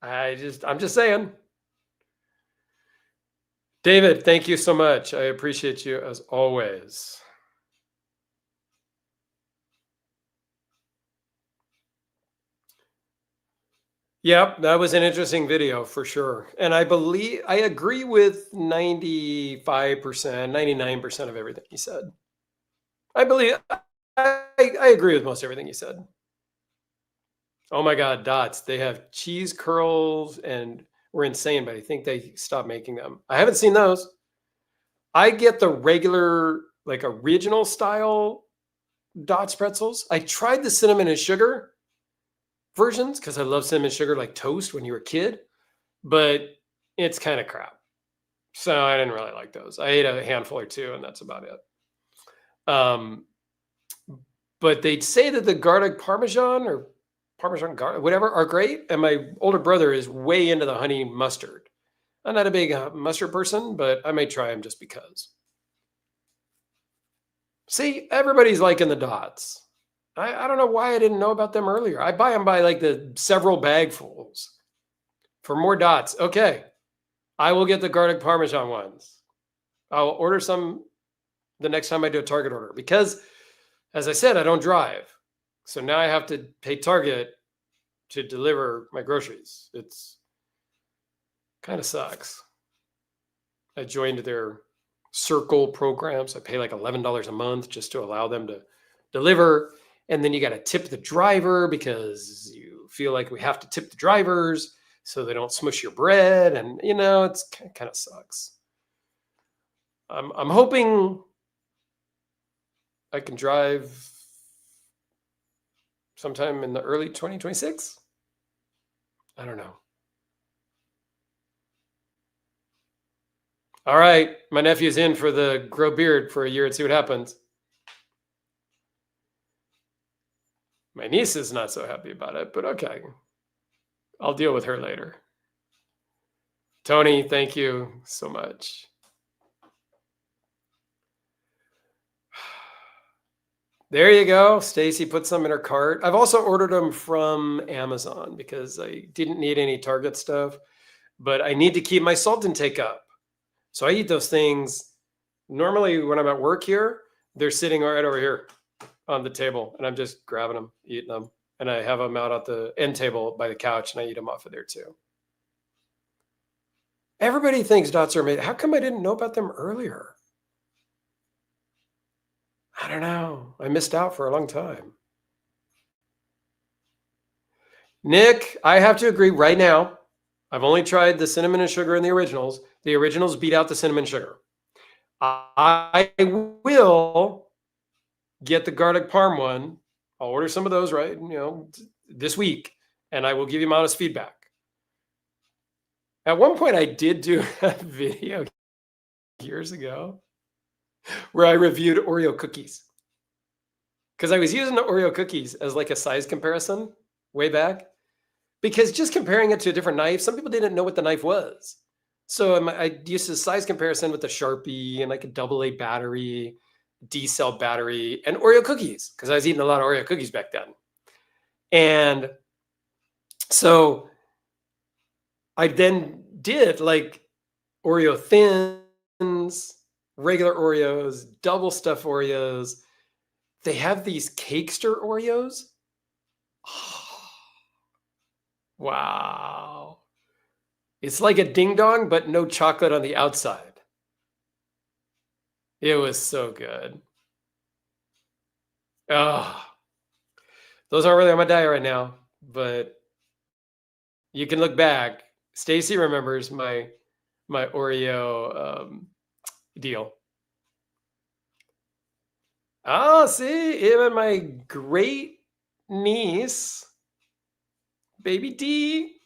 I'm just saying. David, thank you so much. I appreciate you as always. Yep, that was an interesting video for sure. And I agree with 95%, 99% of everything he said. I agree with most everything he said. Oh my God, dots. They have cheese curls and were insane, but I think they stopped making them. I haven't seen those. I get the regular, like original style dots pretzels. I tried the cinnamon and sugar versions because I love cinnamon sugar like toast when you were a kid, but it's kind of crap. So I didn't really like those. I ate a handful or two, and that's about it. But they'd say that the garlic parmesan or parmesan garlic, whatever, are great. And my older brother is way into the honey mustard. I'm not a big mustard person, but I may try them just because. See, everybody's liking the dots. I don't know why I didn't know about them earlier. I buy them by like the several bagfuls for more dots. Okay, I will get the garlic parmesan ones. I'll order some the next time I do a Target order because, as I said, I don't drive. So now I have to pay Target to deliver my groceries. It's kind of sucks. I joined their Circle programs. I pay like $11 a month just to allow them to deliver. And then you got to tip the driver because you feel like we have to tip the drivers so they don't smush your bread. And, it's kind of sucks. I'm hoping I can drive sometime in the early 2026. I don't know. All right. My nephew's in for the grow beard for a year and see what happens. My niece is not so happy about it, but okay. I'll deal with her later. Tony, thank you so much. There you go. Stacy put some in her cart. I've also ordered them from Amazon because I didn't need any Target stuff, but I need to keep my salt intake up. So I eat those things. Normally when I'm at work here, they're sitting right over here on the table and I'm just grabbing them, eating them. And I have them out at the end table by the couch and I eat them off of there too. Everybody thinks dots are made. How come I didn't know about them earlier? I don't know. I missed out for a long time. Nick, I have to agree right now. I've only tried the cinnamon and sugar and the originals. The originals beat out the cinnamon sugar. I will get the garlic parm one. I'll order some of those this week, and I will give you my honest feedback. At one point, I did do a video years ago where I reviewed Oreo cookies because I was using the Oreo cookies as like a size comparison way back, because just comparing it to a different knife, some people didn't know what the knife was. So I used a size comparison with a Sharpie and like a AA battery, D-cell battery, and Oreo cookies, because I was eating a lot of Oreo cookies back then. And so I then did like Oreo thins, regular Oreos, double stuffed Oreos. They have these Cakester Oreos. Oh, wow. It's like a ding dong, but no chocolate on the outside. It was so good. Oh, those aren't really on my diet right now, but you can look back. Stacy remembers my Oreo deal. Oh, see, even my great niece, baby D,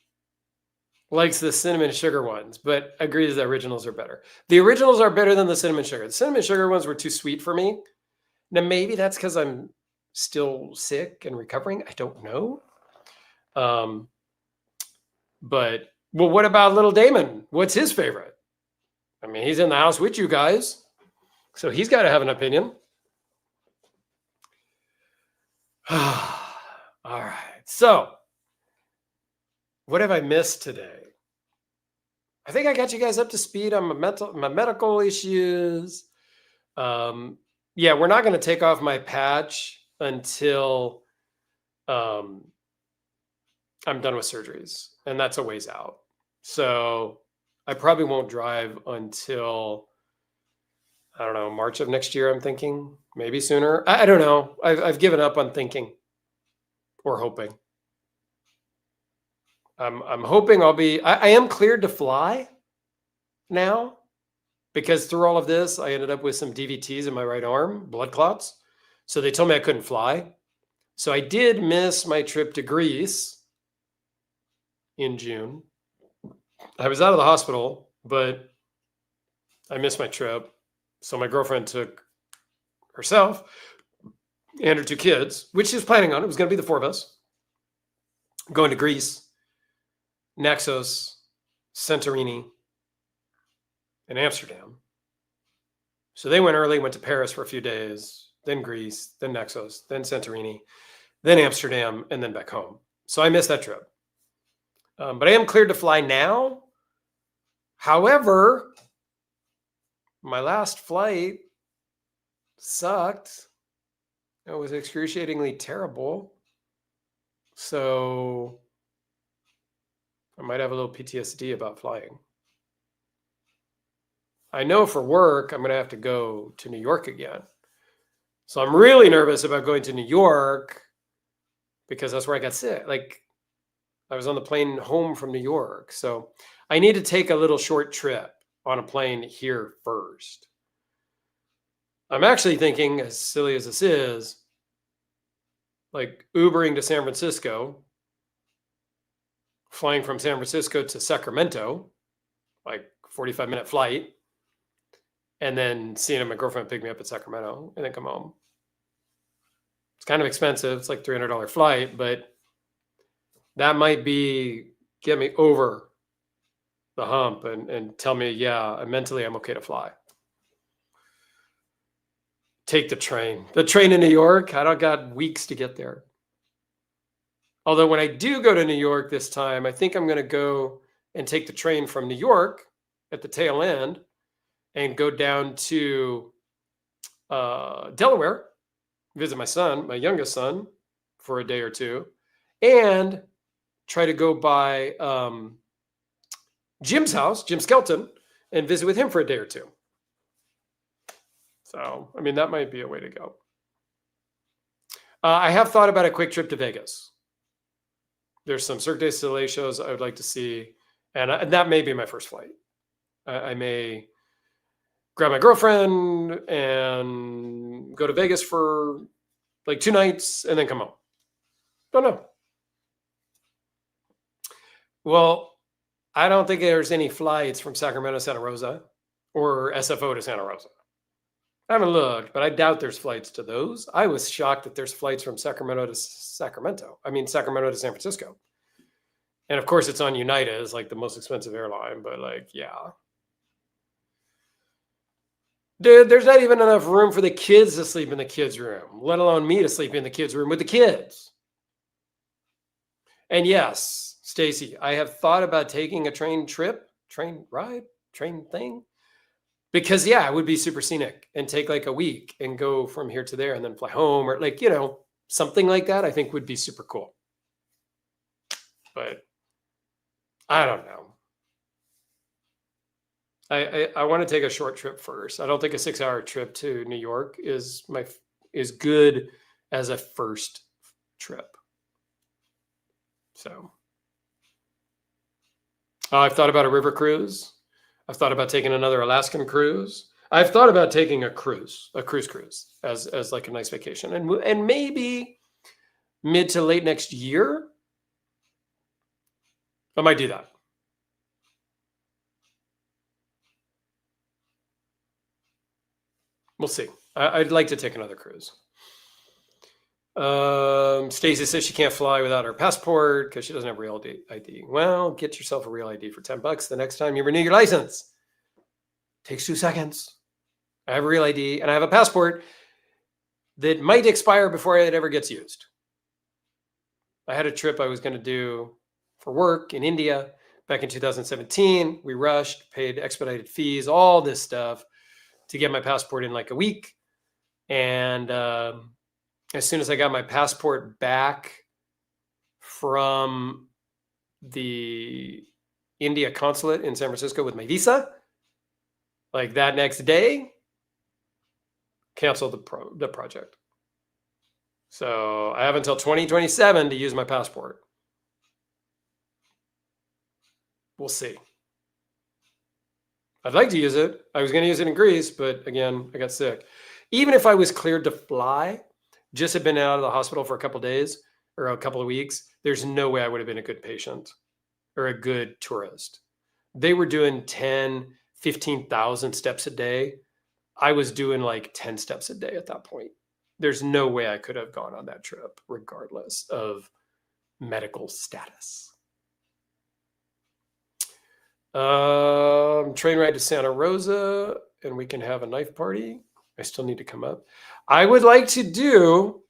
likes the cinnamon sugar ones, but agrees the originals are better. The originals are better than the cinnamon sugar. The cinnamon sugar ones were too sweet for me. Now, maybe that's because I'm still sick and recovering. I don't know. But, well, what about little Damon? What's his favorite? I mean, he's in the house with you guys, so he's got to have an opinion. All right. So, what have I missed today? I think I got you guys up to speed on my medical issues. Yeah, we're not going to take off my patch until I'm done with surgeries, and that's a ways out. So I probably won't drive until, I don't know, March of next year, I'm thinking. Maybe sooner. I don't know. I've given up on thinking or hoping. I'm hoping I am cleared to fly now, because through all of this, I ended up with some DVTs in my right arm, blood clots. So they told me I couldn't fly. So I did miss my trip to Greece in June. I was out of the hospital, but I missed my trip. So my girlfriend took herself and her 2 kids, which she was planning on. It was going to be the 4 of us going to Greece, Naxos, Santorini, and Amsterdam. So they went early, went to Paris for a few days, then Greece, then Naxos, then Santorini, then Amsterdam, and then back home. So I missed that trip. But I am cleared to fly now. However, my last flight sucked. It was excruciatingly terrible. So I might have a little PTSD about flying. I know for work, I'm going to have to go to New York again. So I'm really nervous about going to New York because that's where I got sick. Like, I was on the plane home from New York. So I need to take a little short trip on a plane here first. I'm actually thinking, as silly as this is, like Ubering to San Francisco, flying from San Francisco to Sacramento, like 45-minute flight, and then seeing my girlfriend pick me up at Sacramento and then come home. It's kind of expensive. It's like $300 flight, but that might get me over the hump and tell me, yeah, mentally I'm okay to fly. Take the train. The train in New York, I don't got weeks to get there. Although when I do go to New York this time, I think I'm going to go and take the train from New York at the tail end and go down to Delaware, visit my son, my youngest son, for a day or two, and try to go by Jim's house, Jim Skelton, and visit with him for a day or two. So, I mean, that might be a way to go. I have thought about a quick trip to Vegas. There's some Cirque du Soleil shows I would like to see, and that may be my first flight. I may grab my girlfriend and go to Vegas for like 2 nights and then come home. Don't know. Well, I don't think there's any flights from Sacramento to Santa Rosa or SFO to Santa Rosa. I haven't looked, but I doubt there's flights to those. I was shocked that there's flights from Sacramento to Sacramento to San Francisco. And of course, it's on United. It's like the most expensive airline, but like, yeah. Dude, there's not even enough room for the kids to sleep in the kids' room, let alone me to sleep in the kids' room with the kids. And yes, Stacy, I have thought about taking a train thing. Because yeah, it would be super scenic and take like a week and go from here to there and then fly home or like, something like that I think would be super cool. But I don't know. I want to take a short trip first. I don't think a 6-hour trip to New York is good as a first trip. So I've thought about a river cruise. I've thought about taking another Alaskan cruise. I've thought about taking a cruise as like a nice vacation, and maybe mid to late next year, I might do that. We'll see. I'd like to take another cruise. Stacey says she can't fly without her passport because she doesn't have real ID. Well, get yourself a real ID for $10 the next time you renew your license. Takes 2 seconds. I have a real ID and I have a passport that might expire before it ever gets used. I had a trip I was going to do for work in India back in 2017. We rushed, paid expedited fees, all this stuff to get my passport in like a week. And as soon as I got my passport back from the India consulate in San Francisco with my visa, like that next day, canceled the project. So I have until 2027 to use my passport. We'll see. I'd like to use it. I was going to use it in Greece, but again, I got sick. Even if I was cleared to fly, just had been out of the hospital for a couple of days or a couple of weeks, there's no way I would have been a good patient or a good tourist. They were doing 10, 15,000 steps a day. I was doing like 10 steps a day at that point. There's no way I could have gone on that trip, regardless of medical status. Train ride to Santa Rosa, and we can have a knife party. I still need to come up. I would like to do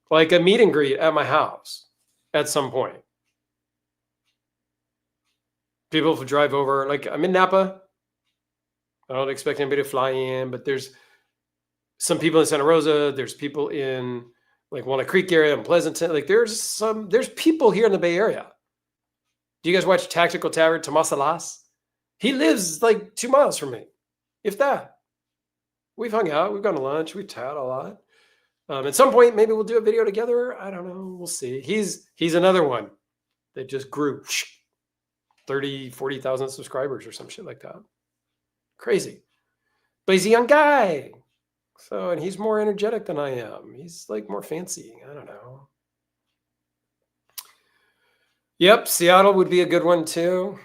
like a meet and greet at my house at some point. People will drive over, like I'm in Napa. I don't expect anybody to fly in, but there's some people in Santa Rosa. There's people in like Walnut Creek area and Pleasanton. Like there's people here in the Bay Area. Do you guys watch Tactical Tavern, Tomas Alas? He lives like 2 miles from me, if that. We've hung out. We've gone to lunch. We chat a lot. At some point, maybe we'll do a video together. I don't know. We'll see. He's another one that just grew 30, 40,000 subscribers or some shit like that. Crazy. But he's a young guy. So, and he's more energetic than I am. He's like more fancy. I don't know. Yep, Seattle would be a good one too.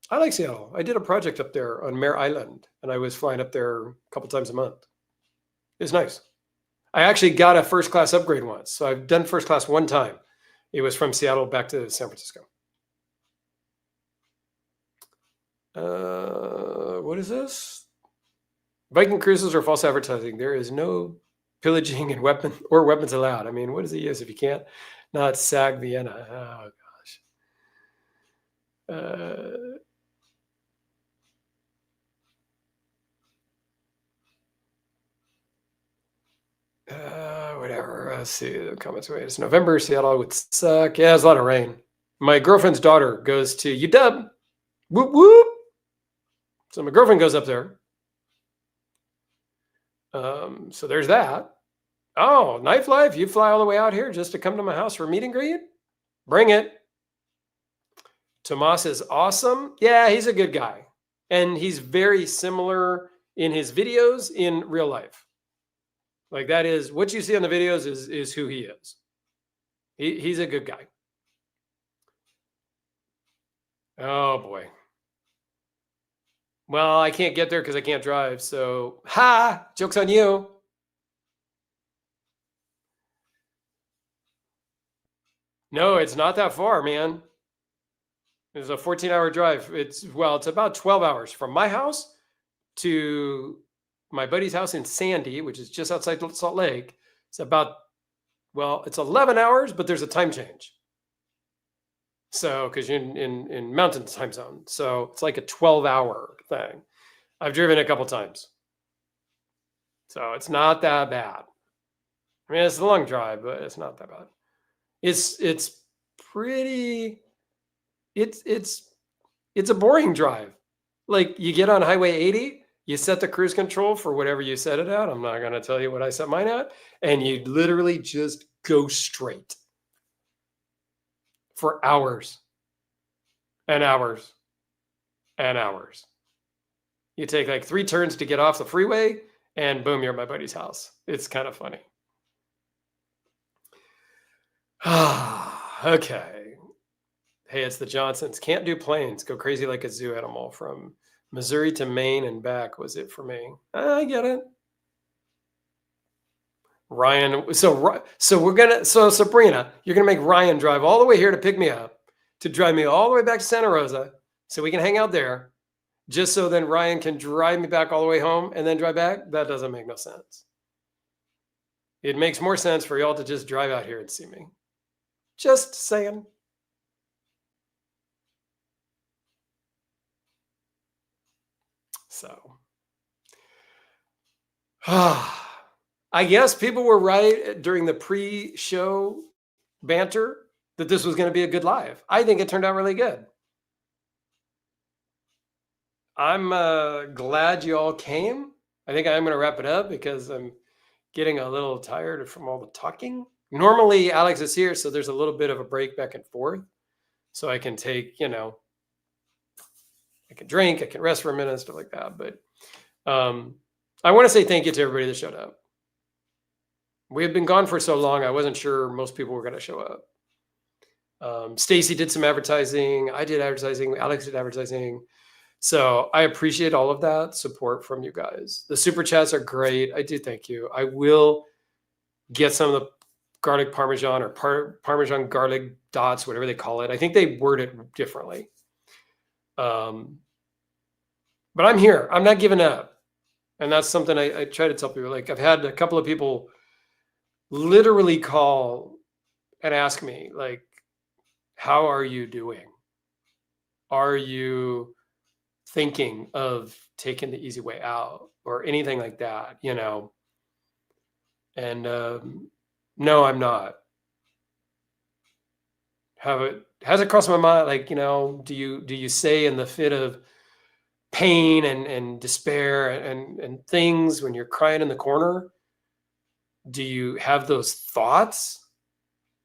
I like Seattle. I did a project up there on Mare Island, and I was flying up there a couple times a month. It's nice. I actually got a first class upgrade once. So I've done first class one time. It was from Seattle back to San Francisco. What is this? Viking cruises are false advertising. There is no pillaging and weapons allowed. I mean, what does he use if you can't? Not SAG Vienna. Oh gosh. Whatever. Let's see the comments. Wait, it's November. Seattle would suck. Yeah, there's a lot of rain. My girlfriend's daughter goes to UW Whoop, whoop. So my girlfriend goes up there. So there's that. Oh, Knife Life, you fly all the way out here just to come to my house for a meet and greet? Bring it. Tomas is awesome. Yeah, he's a good guy. And he's very similar in his videos in real life. Like that is what you see on the videos is who he is. He's a good guy. Oh boy. Well, I can't get there because I can't drive. So, joke's on you. No, it's not that far, man. It's a 14-hour drive. It's about 12 hours from my house to my buddy's house in Sandy, which is just outside Salt Lake. It's it's 11 hours, but there's a time change. So, because you're in mountain time zone. So it's like a 12-hour thing. I've driven a couple times. So it's not that bad. I mean, it's a long drive, but it's not that bad. It's pretty, it's a boring drive. Like you get on Highway 80, you set the cruise control for whatever you set it at. I'm not going to tell you what I set mine at. And you literally just go straight for hours and hours and hours. You take like 3 turns to get off the freeway and boom, you're at my buddy's house. It's kind of funny. Okay. Hey, it's the Johnsons. Can't do planes. Go crazy like a zoo animal. From Missouri to Maine and back was it for me. I get it. Ryan. So Sabrina, you're gonna make Ryan drive all the way here to pick me up, to drive me all the way back to Santa Rosa, so we can hang out there, just so then Ryan can drive me back all the way home and then drive back. That doesn't make no sense. It makes more sense for y'all to just drive out here and see me. Just saying. So, I guess people were right during the pre-show banter that this was going to be a good live. I think it turned out really good. I'm glad you all came. I think I'm going to wrap it up because I'm getting a little tired from all the talking. Normally, Alex is here, so there's a little bit of a break back and forth. So I can take, I can drink, I can rest for a minute, stuff like that. But I want to say thank you to everybody that showed up. We had been gone for so long, I wasn't sure most people were going to show up. Stacy did some advertising. I did advertising. Alex did advertising. So I appreciate all of that support from you guys. The super chats are great. I do thank you. I will get some of the garlic parmesan or parmesan garlic dots, whatever they call it. I think they word it differently. But I'm here. I'm not giving up. And that's something I try to tell people. Like I've had a couple of people literally call and ask me, like, how are you doing? Are you thinking of taking the easy way out or anything like that, And no, I'm not. Has it crossed my mind? Like, do you say in the fit of pain and despair and things when you're crying in the corner, do you have those thoughts?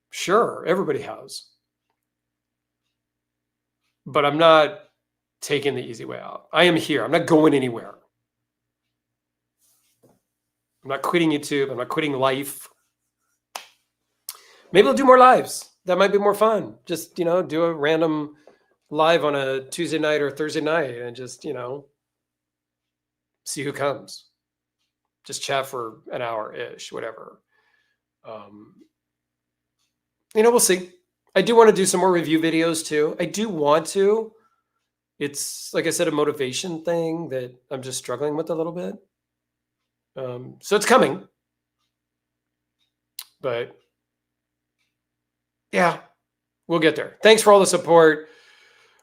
Sure, everybody has. But I'm not taking the easy way out. I am here. I'm not going anywhere. I'm not quitting YouTube. I'm not quitting life. Maybe I'll do more lives. That might be more fun. Just, do a random live on a Tuesday night or Thursday night and just, see who comes. Just chat for an hour-ish, whatever. We'll see. I do want to do some more review videos too. I do want to. It's, like I said, a motivation thing that I'm just struggling with a little bit. So it's coming. But yeah, we'll get there. Thanks for all the support.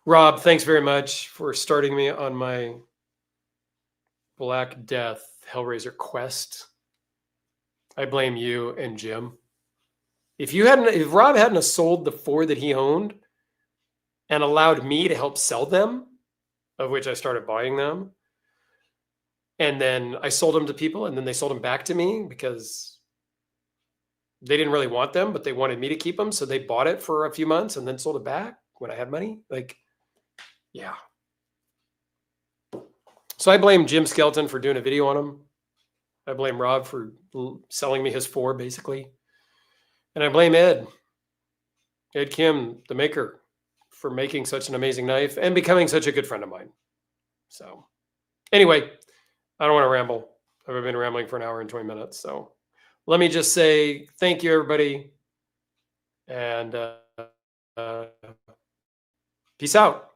Rob, thanks very much for starting me on my Black Death Hellraiser quest. I blame you and Jim. If Rob hadn't have sold the 4 that he owned and allowed me to help sell them, of which I started buying them. And then I sold them to people, and then they sold them back to me because they didn't really want them, but they wanted me to keep them. So they bought it for a few months and then sold it back when I had money. Like, yeah. So I blame Jim Skelton for doing a video on them. I blame Rob for selling me his 4, basically. And I blame Ed Kim, the maker, for making such an amazing knife and becoming such a good friend of mine. So anyway, I don't want to ramble. I've been rambling for an hour and 20 minutes. So let me just say thank you, everybody. And peace out.